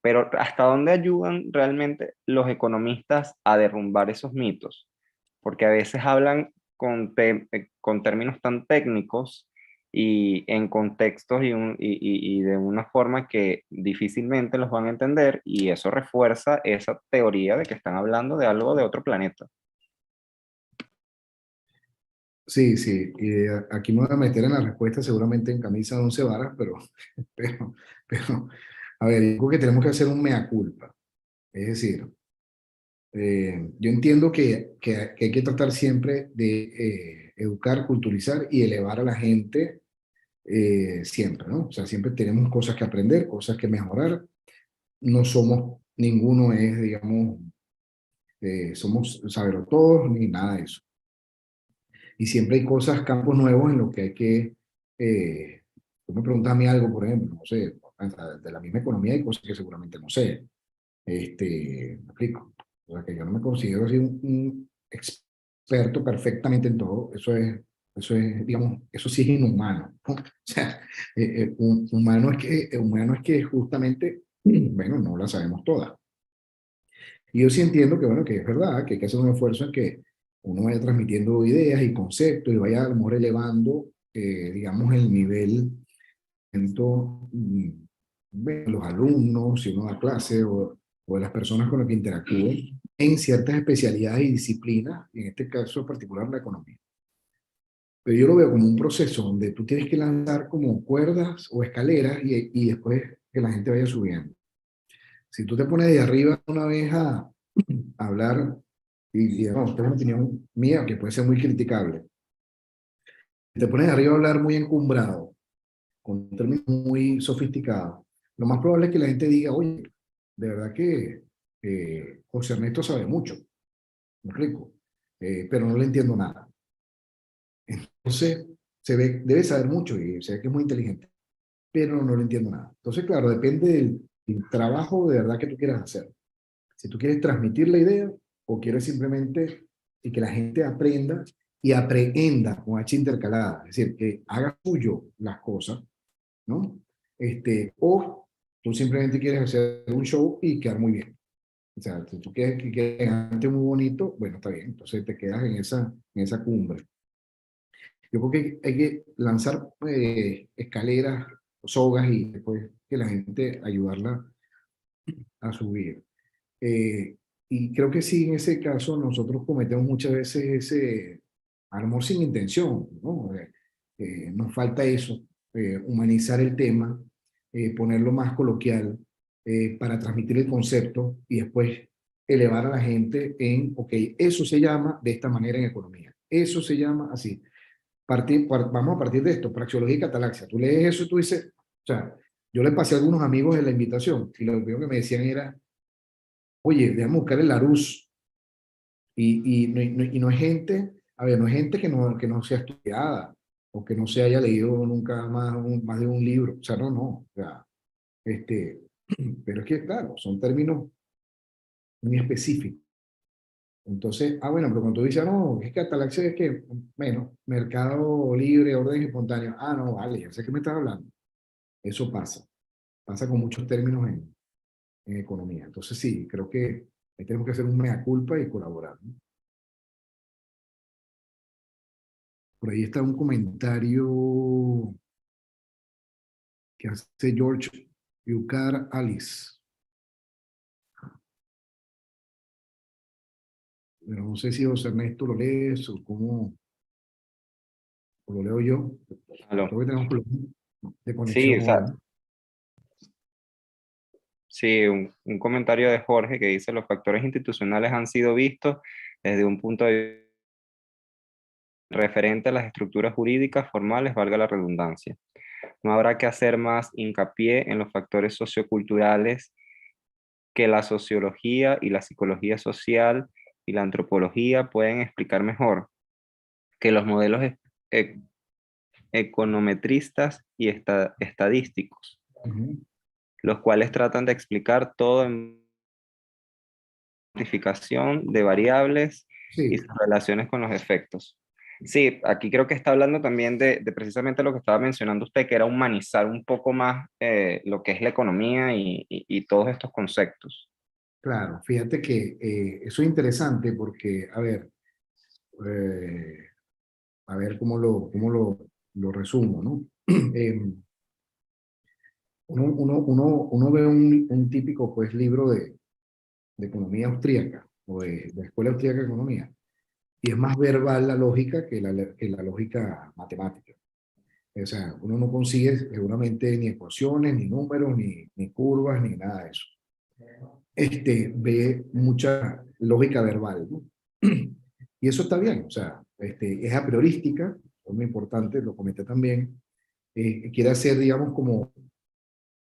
pero ¿hasta dónde ayudan realmente los economistas a derrumbar esos mitos? Porque a veces hablan con términos tan técnicos y en contextos y de una forma que difícilmente los van a entender, y eso refuerza esa teoría de que están hablando de algo de otro planeta. Sí, sí, y aquí me voy a meter en la respuesta seguramente en camisa de 11 varas, pero, pero, a ver, yo creo que tenemos que hacer un mea culpa. Es decir, yo entiendo que hay que tratar siempre de educar, culturizar y elevar a la gente siempre, ¿no? O sea, siempre tenemos cosas que aprender, cosas que mejorar. No somos, ninguno es, digamos, somos saberlo todos ni nada de eso. Y siempre hay cosas, campos nuevos en los que hay que, tú me preguntas a mí algo, por ejemplo, no sé, de la misma economía hay cosas que seguramente no sé. Me explico. O sea, que yo no me considero así un experto perfectamente en todo. Eso es, digamos, eso sí es inhumano, ¿no? O sea, humano es que justamente, bueno, no la sabemos todas. Y yo sí entiendo que, bueno, que es verdad, que hay que hacer un esfuerzo en que uno vaya transmitiendo ideas y conceptos y vaya a lo mejor elevando, digamos, el nivel de los alumnos, si uno da clase, o de las personas con las que interactúe en ciertas especialidades y disciplinas, en este caso particular la economía. Pero yo lo veo como un proceso donde tú tienes que lanzar como cuerdas o escaleras y después que la gente vaya subiendo. Si tú te pones de arriba una vez a hablar, y digamos, tengo una opinión mía que puede ser muy criticable, te pones de arriba a hablar muy encumbrado, con términos muy sofisticados, lo más probable es que la gente diga, oye, de verdad que José Ernesto sabe mucho, me explico, pero no le entiendo nada. Entonces, debe saber mucho y se ve que es muy inteligente, pero no le entiendo nada. Entonces, claro, depende del trabajo de verdad que tú quieras hacer. Si tú quieres transmitir la idea o quieres simplemente que la gente aprenda y aprehenda con H intercalada, es decir, que haga suyo las cosas, ¿no? O tú simplemente quieres hacer un show y quedar muy bien. O sea, si tú quieres que quede muy bonito, bueno, está bien, entonces te quedas en esa cumbre. Yo creo que hay que lanzar escaleras sogas y después que la gente ayudarla a subir. Eh, y creo que sí, en ese caso nosotros cometemos muchas veces ese amor sin intención, ¿no? Nos falta eso, humanizar el tema, ponerlo más coloquial para transmitir el concepto y después elevar a la gente en, ok, eso se llama de esta manera en economía, eso se llama así. Vamos a partir de esto, praxeología y catalaxia. Tú lees eso y tú dices, o sea, yo le pasé a algunos amigos en la invitación y lo primero que me decían era, oye, déjame buscar el Larousse. Y no es gente, a ver, no es gente que no sea estudiada o que no se haya leído nunca más, más de un libro. O sea, no, no. O sea, este, pero es que, claro, son términos muy específicos. Entonces, bueno, pero cuando tú dices, no, es que atalaxia es que, bueno, mercado libre, orden espontáneo. Ah, no, vale, ya sé que me estás hablando. Eso pasa con muchos términos en economía. Entonces, sí, creo que ahí tenemos que hacer un mea culpa y colaborar, ¿no? Por ahí está un comentario que hace George Yucar Alice. Pero no sé si José Ernesto lo lees o cómo o lo leo yo. Aló. Creo que tenemos problemas de Sí, conexión o hoy, sea, ¿no? sí, un comentario de Jorge que dice, los factores institucionales han sido vistos desde un punto de vista referente a las estructuras jurídicas formales, valga la redundancia. No habrá que hacer más hincapié en los factores socioculturales que la sociología y la psicología social y la antropología pueden explicar mejor, que los modelos e- econometristas y estadísticos, Ujú. los cuales tratan de explicar todo en cuantificación de variables y Sí, sus relaciones con los efectos. Sí, aquí creo que está hablando también de precisamente lo que estaba mencionando usted, que era humanizar un poco más lo que es la economía y todos estos conceptos. claro. Fíjate que eso es interesante porque, eh, a ver lo resumo, ¿no? Eh, uno ve un típico pues, libro de economía austríaca o de escuela austríaca de economía. Y es más verbal la lógica que la lógica matemática. O sea, uno no consigue seguramente ni ecuaciones, ni números, ni curvas, ni nada de eso. Ve mucha lógica verbal, ¿no? Y eso está bien, o sea, es a priorística, es muy importante, lo comenté también, quiere hacer, digamos, como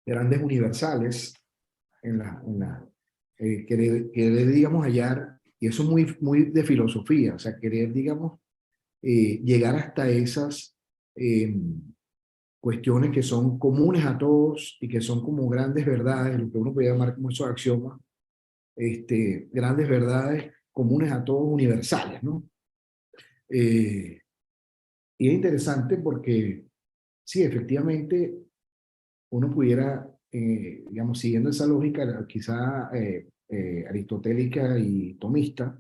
grandes universales querer, digamos, hallar, y eso es muy de filosofía, o sea, querer, digamos, llegar hasta esas eh, cuestiones que son comunes a todos y que son como grandes verdades, lo que uno puede llamar como esos axiomas, grandes verdades comunes a todos, universales, ¿no? Eh, y es interesante porque, sí, efectivamente, uno pudiera, digamos, siguiendo esa lógica, quizá aristotélica y tomista,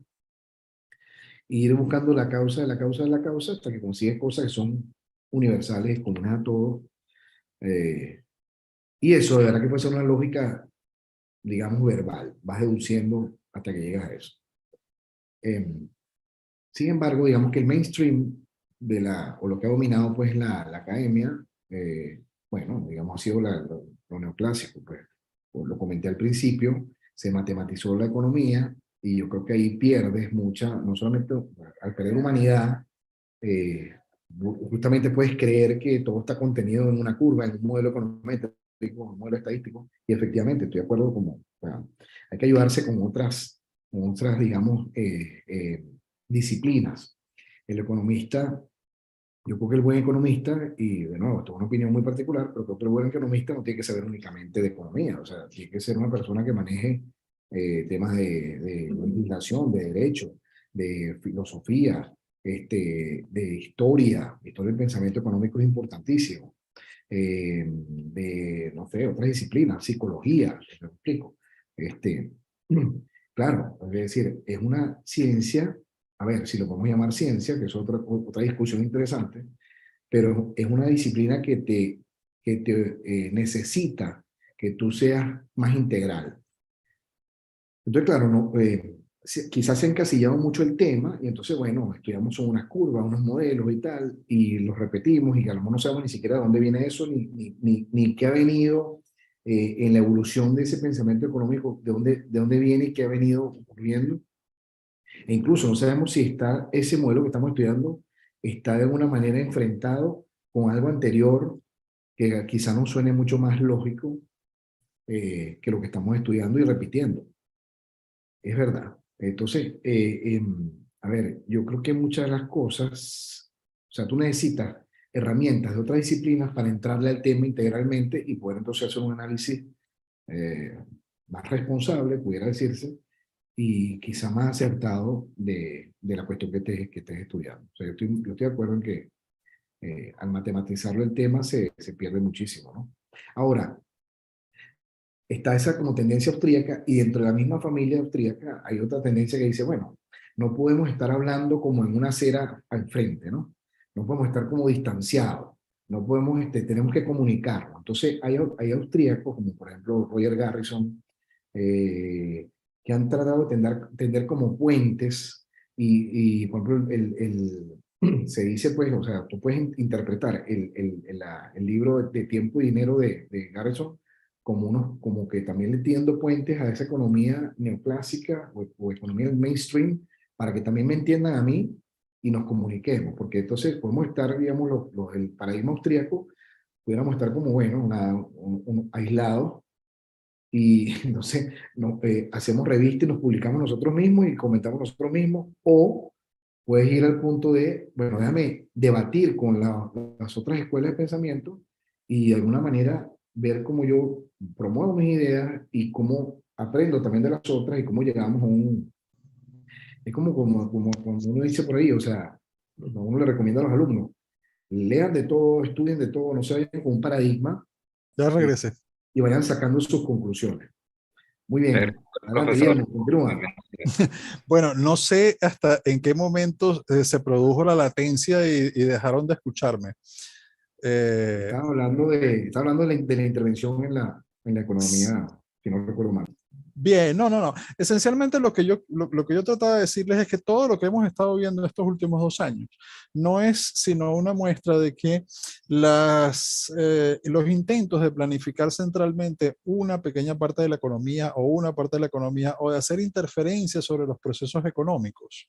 ir buscando la causa de la causa de la causa hasta que consigues cosas que son universales, comunes a todos. eh, y eso, de verdad que puede ser una lógica, digamos, verbal, vas deduciendo hasta que llegas a eso. Eh, Sin embargo, digamos que el mainstream o lo que ha dominado pues la academia, bueno, digamos ha sido lo neoclásico, pues, lo comenté al principio, se matematizó la economía y yo creo que ahí pierdes mucha, no solamente al perder humanidad, eh, justamente puedes creer que todo está contenido en una curva, en un modelo económico, un modelo estadístico, y efectivamente estoy de acuerdo como, bueno, hay que ayudarse con otras digamos, disciplinas. El economista, yo creo que el buen economista, y de nuevo, esto es una opinión muy particular, pero creo que el buen economista no tiene que saber únicamente de economía, o sea, tiene que ser una persona que maneje temas de legislación, de derecho, de filosofía, de historia del pensamiento económico es importantísimo, de, no sé, otras disciplinas, psicología, ¿me explico? Este, claro, es decir, es una ciencia, a ver, si lo podemos llamar ciencia, que es otra discusión interesante, pero es una disciplina que te necesita que tú seas más integral. Entonces, claro, no, quizás se ha encasillado mucho el tema y entonces, bueno, estudiamos unas curvas, unos modelos y tal, y los repetimos y a lo mejor no sabemos ni siquiera de dónde viene eso, ni qué ha venido en la evolución de ese pensamiento económico, de dónde viene y qué ha venido ocurriendo. E incluso no sabemos si está ese modelo que estamos estudiando está de alguna manera enfrentado con algo anterior que quizá nos suene mucho más lógico que lo que estamos estudiando y repitiendo. Es verdad. Entonces, a ver, yo creo que muchas de las cosas, o sea, tú necesitas herramientas de otras disciplinas para entrarle al tema integralmente y poder entonces hacer un análisis eh, más responsable, pudiera decirse, y quizá más acertado de la cuestión que estés estudiando. O sea, yo estoy de acuerdo en que al matematizarlo el tema se pierde muchísimo, ¿no? Ahora, está esa como tendencia austríaca y dentro de la misma familia austríaca hay otra tendencia que dice, bueno, no podemos estar hablando como en una acera al frente, ¿no? No podemos estar como distanciados, no podemos, tenemos que comunicarnos. Entonces hay austríacos como por ejemplo Roger Garrison, que han tratado de tender como puentes por ejemplo, se dice pues, o sea, tú puedes interpretar el libro de Tiempo y Dinero de Garrison como que también le tiendo puentes a esa economía neoclásica o economía del mainstream para que también me entiendan a mí y nos comuniquemos, porque entonces podemos estar, digamos, el paradigma austríaco, pudiéramos estar como, bueno, aislados y entonces hacemos revistas y nos publicamos nosotros mismos y comentamos nosotros mismos, o puedes ir al punto de, bueno, déjame debatir con las otras escuelas de pensamiento y de alguna manera ver cómo yo promuevo mis ideas y cómo aprendo también de las otras y cómo llegamos a un... Es como cuando uno dice por ahí, o sea, uno le recomienda a los alumnos, lean de todo, estudien de todo, no se vayan con un paradigma Ya eh, regresé. y vayan sacando sus conclusiones. Muy bien, Perfecto, adelante, profesor. Guillermo, continúa. Bueno, no sé hasta en qué momento se produjo la latencia y dejaron de escucharme. Eh, Estaba hablando de la intervención en la economía, si no recuerdo mal. Bien, no. Esencialmente lo que yo trataba de decirles es que todo lo que hemos estado viendo en estos últimos 2 años no es sino una muestra de que los intentos de planificar centralmente una pequeña parte de la economía o una parte de la economía o de hacer interferencias sobre los procesos económicos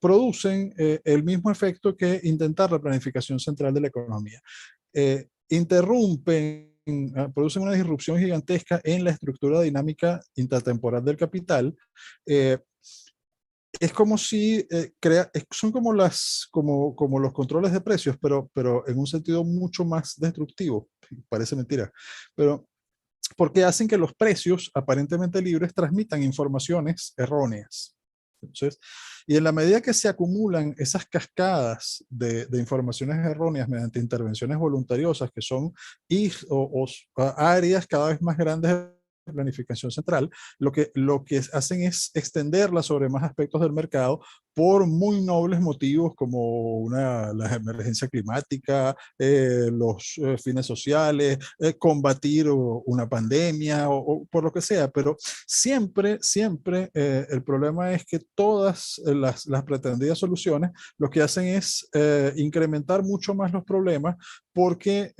producen el mismo efecto que intentar la planificación central de la economía. Producen una disrupción gigantesca en la estructura dinámica intertemporal del capital. Eh, es como si son como los controles de precios, pero en un sentido mucho más destructivo. Parece mentira. Pero porque hacen que los precios aparentemente libres transmitan informaciones erróneas. Entonces, y en la medida que se acumulan esas cascadas de informaciones erróneas mediante intervenciones voluntariosas que son áreas cada vez más grandes de planificación central, lo que hacen es extenderla sobre más aspectos del mercado por muy nobles motivos como la emergencia climática, los fines sociales, combatir una pandemia o por lo que sea, pero siempre el problema es que todas las pretendidas soluciones lo que hacen es incrementar mucho más los problemas porque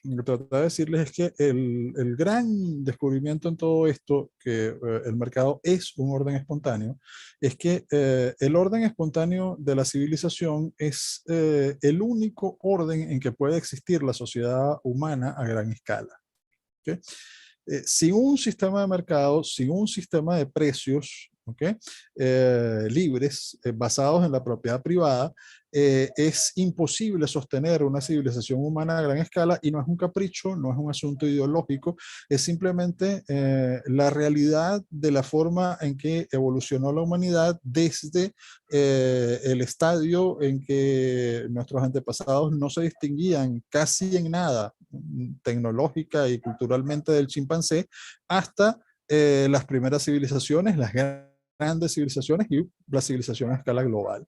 lo que trataba de decirles es que el gran descubrimiento en todo esto, que el mercado es un orden espontáneo, es que el orden espontáneo de la civilización es el único orden en que puede existir la sociedad humana a gran escala. ¿Okay? Sin un sistema de mercado, sin un sistema de precios, ¿okay? Libres, basados en la propiedad privada, es imposible sostener una civilización humana a gran escala y no es un capricho, no es un asunto ideológico, es simplemente la realidad de la forma en que evolucionó la humanidad desde el estadio en que nuestros antepasados no se distinguían casi en nada tecnológica y culturalmente del chimpancé hasta las primeras civilizaciones, las grandes civilizaciones y la civilización a escala global.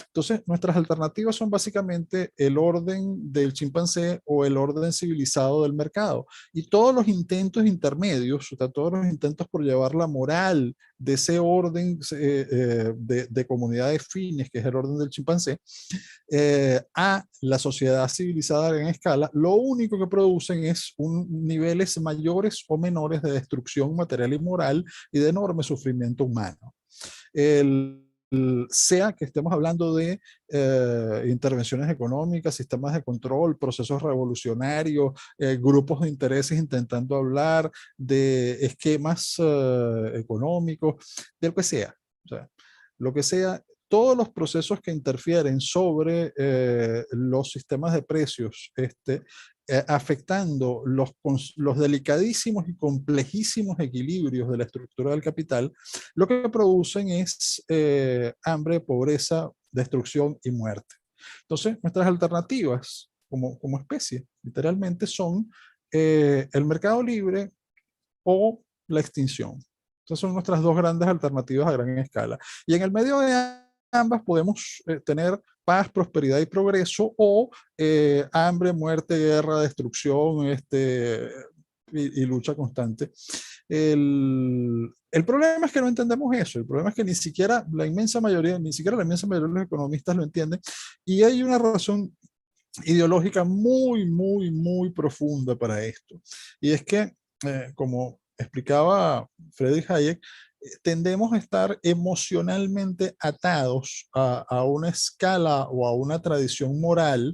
Entonces, nuestras alternativas son básicamente el orden del chimpancé o el orden civilizado del mercado. Y todos los intentos intermedios, o sea, todos los intentos por llevar la moral de ese orden de comunidades fines, que es el orden del chimpancé, a la sociedad civilizada a gran escala, lo único que producen es niveles mayores o menores de destrucción material y moral y de enorme sufrimiento humano. Sea que estemos hablando de intervenciones económicas, sistemas de control, procesos revolucionarios, grupos de intereses intentando hablar de esquemas económicos, de o sea, lo que sea, todos los procesos que interfieren sobre los sistemas de precios, afectando los delicadísimos y complejísimos equilibrios de la estructura del capital, lo que producen es hambre, pobreza, destrucción y muerte. Entonces, nuestras alternativas como especie, literalmente, son el mercado libre o la extinción. Esas son nuestras dos grandes alternativas a gran escala. Y en el medio de ambas podemos tener paz, prosperidad y progreso, o hambre, muerte, guerra, destrucción, y lucha constante. El problema es que no entendemos eso. El problema es que ni siquiera la inmensa mayoría de los economistas lo entienden. Y hay una razón ideológica muy profunda para esto. Y es que, como explicaba Friedrich Hayek, tendemos a estar emocionalmente atados a una escala o a una tradición moral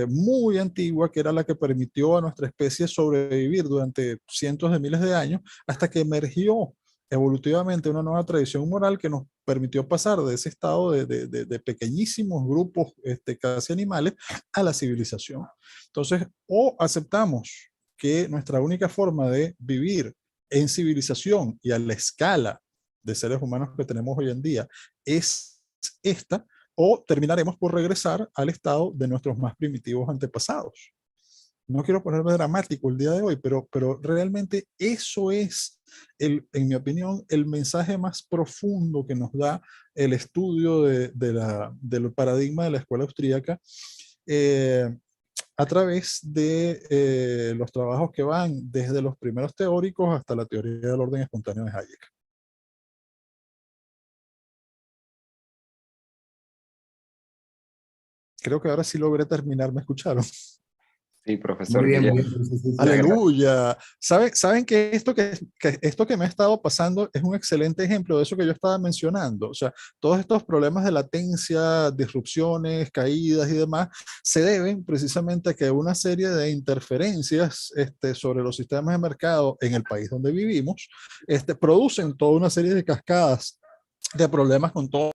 muy antigua, que era la que permitió a nuestra especie sobrevivir durante cientos de miles de años, hasta que emergió evolutivamente una nueva tradición moral que nos permitió pasar de ese estado de pequeñísimos grupos casi animales a la civilización. Entonces, o aceptamos que nuestra única forma de vivir en civilización y a la escala de seres humanos que tenemos hoy en día es esta, o terminaremos por regresar al estado de nuestros más primitivos antepasados. No quiero ponerme dramático el día de hoy, pero realmente eso es, en mi opinión, el mensaje más profundo que nos da el estudio del paradigma de la escuela austríaca, a través de los trabajos que van desde los primeros teóricos hasta la teoría del orden espontáneo de Hayek. Creo que ahora sí logré terminar, ¿me escucharon? Sí, Muy profesor bien, muy Guillermo. bien. Sí, sí, sí. Aleluya. ¿Saben que esto que me ha estado pasando es un excelente ejemplo de eso que yo estaba mencionando? O sea, todos estos problemas de latencia, disrupciones, caídas y demás, se deben precisamente a que una serie de interferencias sobre los sistemas de mercado en el país donde vivimos producen toda una serie de cascadas de problemas con todo.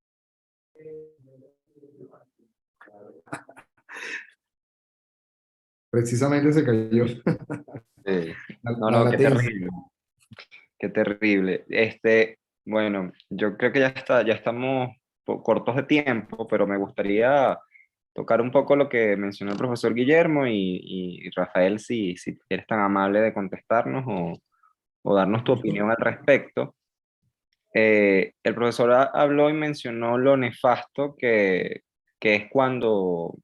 Precisamente se cayó Sí. No, la no, qué latencia. terrible, qué terrible. Bueno, yo creo que ya estamos cortos de tiempo, pero me gustaría tocar un poco lo que mencionó el profesor Guillermo y Rafael, si eres tan amable de contestarnos o darnos tu opinión al respecto. El profesor habló y mencionó lo nefasto que es cuando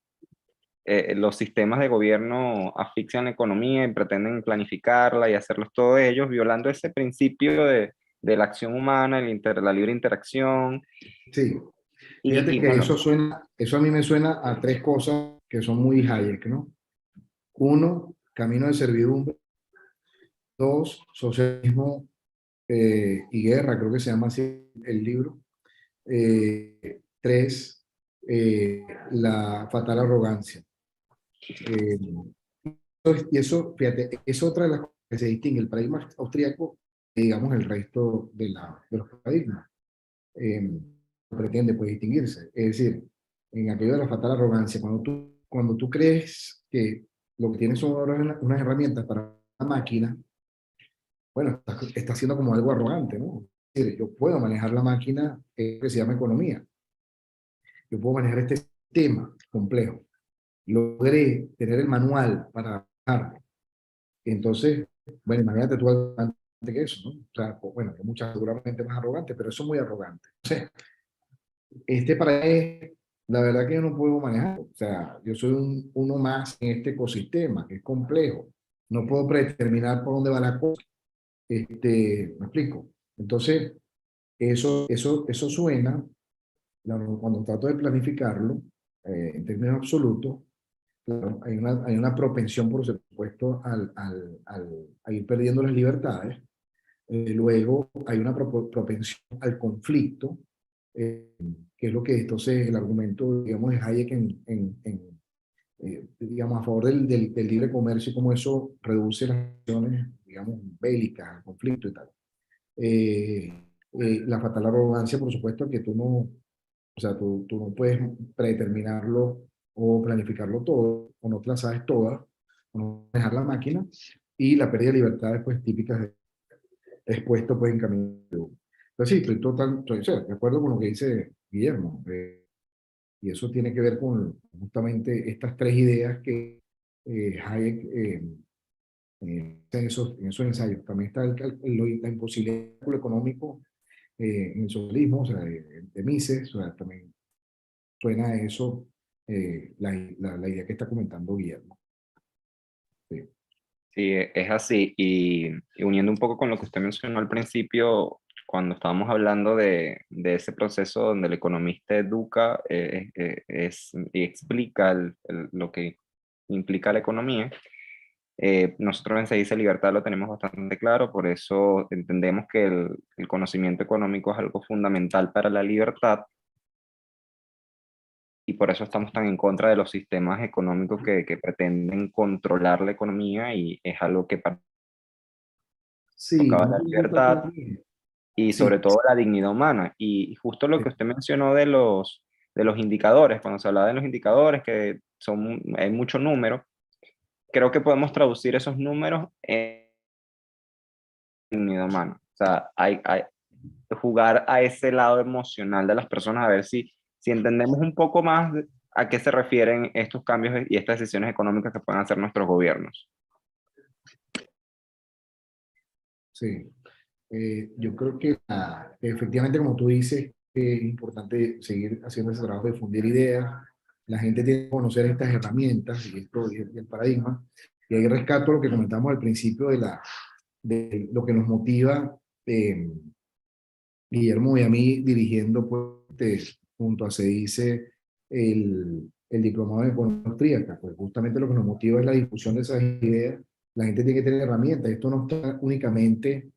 los sistemas de gobierno asfixian la economía y pretenden planificarla y hacerlos todos ellos, violando ese principio de la acción humana, la libre interacción. Sí, fíjate Y que bueno, eso a mí me suena a tres cosas que son muy Hayek, ¿no? Uno, camino de servidumbre. Dos, socialismo y guerra, creo que se llama así el libro. Tres, la fatal arrogancia. Eh, y eso, fíjate, es otra de las cosas que se distingue el paradigma austríaco, digamos, el resto de los paradigmas. Pretende pues distinguirse. Es decir, en aquello de la fatal arrogancia, cuando tú crees que lo que tienes son unas herramientas para una máquina, bueno, está haciendo como algo arrogante, ¿no? Es decir, yo puedo manejar la máquina que se llama economía. Yo puedo manejar este sistema complejo. Logré tener el manual para manejarlo. Entonces, bueno, imagínate tú que eso, ¿no? O sea, pues, bueno, hay muchas seguramente más arrogantes, pero eso es muy arrogante. Entonces, para es, la verdad que yo no puedo manejar. O sea, yo soy uno más en este ecosistema, que es complejo. No puedo predeterminar por dónde va la cosa. ¿Me explico? Entonces, eso suena, cuando trato de planificarlo, en términos absolutos, claro, hay una propensión, por supuesto, a ir perdiendo las libertades. Luego hay una propensión al conflicto, eh, que es lo que entonces el argumento, digamos, de Hayek digamos, a favor del libre comercio y cómo eso reduce las acciones, digamos, bélicas, al conflicto y tal. Eh, la fatal arrogancia, por supuesto, que tú no, o sea, tú no puedes predeterminarlo o planificarlo todo, o no te la sabes todas, o no dejar la máquina, y la pérdida de libertades, pues, típicas expuesto, pues, en camino. Pero sí, estoy, o sea, de acuerdo con lo que dice Guillermo, y eso tiene que ver con justamente estas tres ideas que Hayek en esos ensayos. También está la imposibilidad del cálculo económico en el socialismo, o sea, de Mises, o sea, también suena a eso la idea que está comentando Guillermo. Sí. Sí, es así. Y uniendo un poco con lo que usted mencionó al principio, cuando estábamos hablando de ese proceso donde el economista educa y explica lo que implica la economía, nosotros en Se dice Libertad lo tenemos bastante claro, por eso entendemos que el conocimiento económico es algo fundamental para la libertad y por eso estamos tan en contra de los sistemas económicos que pretenden controlar la economía y es algo que Sí, tocaba la nosotros hemos libertad tratado de- y sobre sí, todo la dignidad humana. Y justo lo que usted mencionó de los indicadores, cuando se hablaba de los indicadores, que hay mucho número, creo que podemos traducir esos números en dignidad humana. O sea, hay jugar a ese lado emocional de las personas, a ver si entendemos un poco más a qué se refieren estos cambios y estas decisiones económicas que pueden hacer nuestros gobiernos. sí. Yo creo que efectivamente, como tú dices, es importante seguir haciendo ese trabajo de difundir ideas. La gente tiene que conocer estas herramientas y el paradigma. Y ahí rescato lo que comentamos al principio de lo que nos motiva, Guillermo y a mí, dirigiendo, pues, junto a Se dice el diplomado de economía austríaca. Pues justamente lo que nos motiva es la discusión de esas ideas. La gente tiene que tener herramientas. Esto no está únicamente,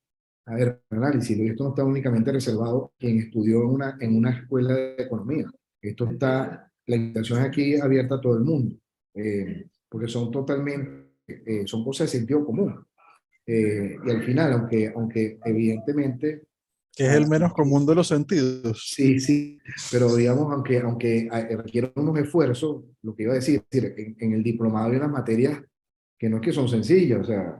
a ver, análisis, esto no está únicamente reservado a quien estudió en una escuela de economía. Esto está, la invitación es aquí abierta a todo el mundo, porque son totalmente, son cosas de sentido común. Y al final, aunque evidentemente, Que es el menos común de los sentidos. sí, sí, pero digamos, aunque requiere unos esfuerzos, lo que iba a decir, es decir, en el diplomado hay unas materias que no es que son sencillas, o sea,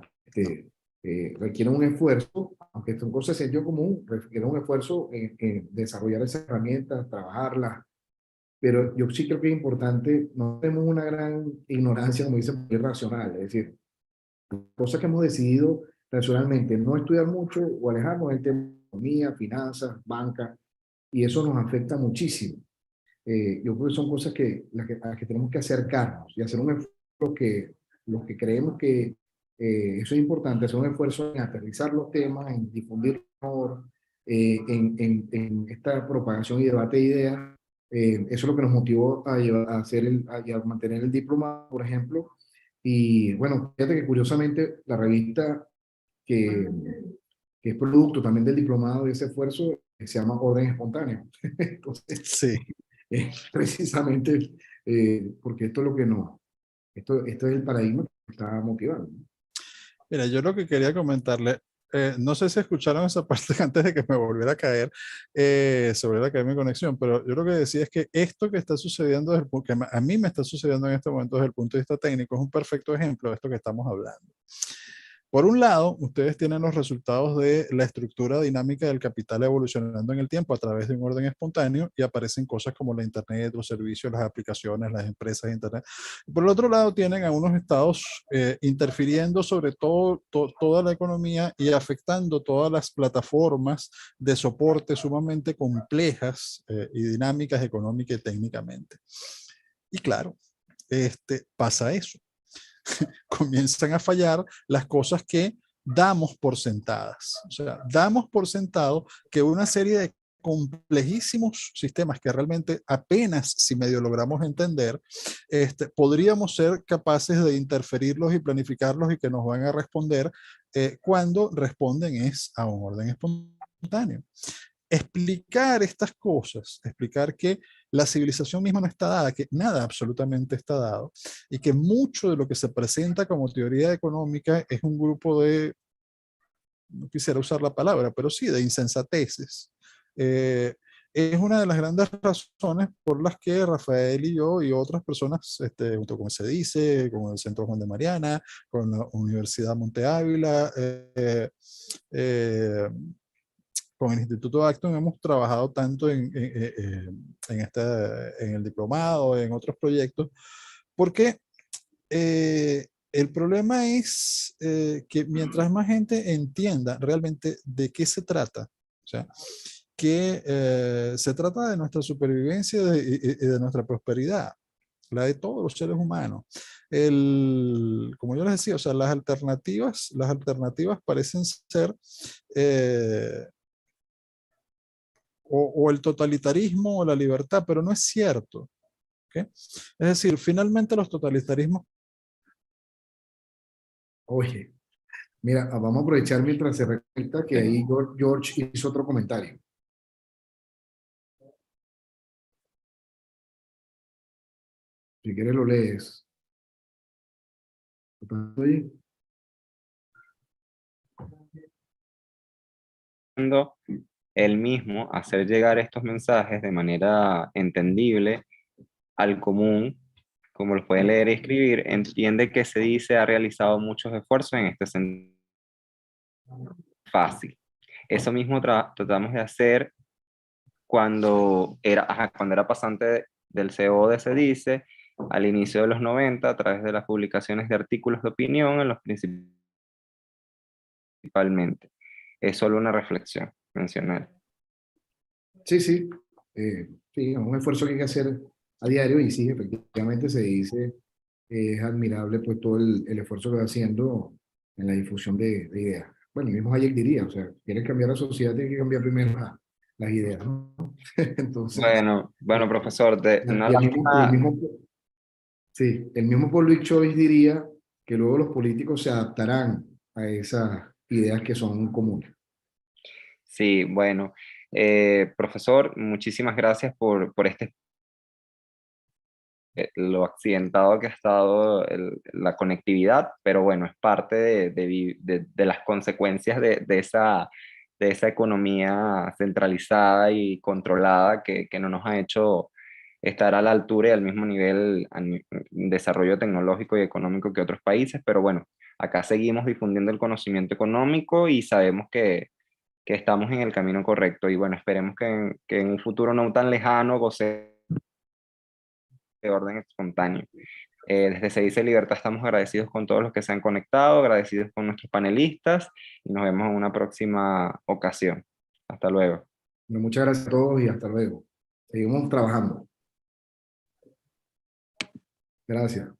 requieren un esfuerzo, aunque son cosas de sentido común, requieren un esfuerzo en desarrollar esas herramientas, trabajarlas, pero yo sí creo que es importante, no tenemos una gran ignorancia, como dicen, irracional, es decir, cosas que hemos decidido racionalmente, no estudiar mucho o alejarnos del tema de economía, finanzas, banca, y eso nos afecta muchísimo. Yo creo que son cosas a las que tenemos que acercarnos y hacer un esfuerzo que los que creemos que eso es importante, hacer un esfuerzo en aterrizar los temas, en difundir mejor, en esta propagación y debate de ideas. Eso es lo que nos motivó a hacer a mantener el diploma, por ejemplo. Y bueno, fíjate que curiosamente la revista que, que es producto también del diplomado de ese esfuerzo se llama Orden Espontáneo. Entonces, Sí. precisamente porque esto es lo que no, esto es el paradigma que está motivando. Mira, yo lo que quería comentarle, no sé si escucharon esa parte antes de que me volviera a caer sobre la caer mi conexión, pero yo lo que decía es que esto que está sucediendo, que a mí me está sucediendo en este momento desde el punto de vista técnico, es un perfecto ejemplo de esto que estamos hablando. Por un lado, ustedes tienen los resultados de la estructura dinámica del capital evolucionando en el tiempo a través de un orden espontáneo y aparecen cosas como la Internet, los servicios, las aplicaciones, las empresas de Internet. Por el otro lado, tienen a unos estados interfiriendo sobre toda la economía y afectando todas las plataformas de soporte sumamente complejas y dinámicas económica y técnicamente. Y claro, pasa eso. Comienzan a fallar las cosas que damos por sentadas. O sea, damos por sentado que una serie de complejísimos sistemas que realmente apenas si medio logramos entender, podríamos ser capaces de interferirlos y planificarlos y que nos van a responder cuando responden es a un orden espontáneo. Explicar estas cosas, explicar que la civilización misma no está dada, que nada absolutamente está dado, y que mucho de lo que se presenta como teoría económica es un grupo de, no quisiera usar la palabra, pero sí, de insensateces. Es una de las grandes razones por las que Rafael y yo y otras personas, junto con CEDICE, con el Centro Juan de Mariana, con la Universidad Monte Ávila, con el Instituto Acton hemos trabajado tanto en el diplomado, en otros proyectos, porque el problema es que mientras más gente entienda realmente de qué se trata, o sea, que se trata de nuestra supervivencia y de nuestra prosperidad, la de todos los seres humanos. Como yo les decía, o sea, las alternativas parecen ser o el totalitarismo o la libertad, pero no es cierto. ¿Okay? Es decir, finalmente los totalitarismos... Oye, mira, vamos a aprovechar mientras se recuerda que ahí George hizo otro comentario. Si quieres lo lees. Oye. Él mismo hacer llegar estos mensajes de manera entendible al común, como los puede leer y escribir, entiende que CEDICE ha realizado muchos esfuerzos en este sentido fácil. Eso mismo tratamos de hacer cuando era pasante del CEO de CEDICE al inicio de los 90 a través de las publicaciones de artículos de opinión en los principalmente. Es solo una reflexión mencionar. Sí, sí. Sí, es un esfuerzo que hay que hacer a diario y sí, efectivamente se dice, es admirable pues todo el esfuerzo que va haciendo en la difusión de ideas. Bueno, el mismo Hayek diría, o sea, quieres cambiar la sociedad, tienes que cambiar primero las ideas, ¿no? Entonces, Bueno, profesor, una y el lástima. mismo, sí, el mismo Paul Luc Choice diría que luego los políticos se adaptarán a esas ideas que son comunes. Sí, bueno, profesor, muchísimas gracias por lo accidentado que ha estado la conectividad, pero bueno, es parte de las consecuencias de esa economía centralizada y controlada que no nos ha hecho estar a la altura y al mismo nivel en desarrollo tecnológico y económico que otros países, pero bueno, acá seguimos difundiendo el conocimiento económico y sabemos que estamos en el camino correcto y bueno, esperemos que en un futuro no tan lejano goce de orden espontáneo. Desde Se Dice Libertad estamos agradecidos con todos los que se han conectado, agradecidos con nuestros panelistas y nos vemos en una próxima ocasión. Hasta luego. Bueno, muchas gracias a todos y hasta luego. Seguimos trabajando. Gracias.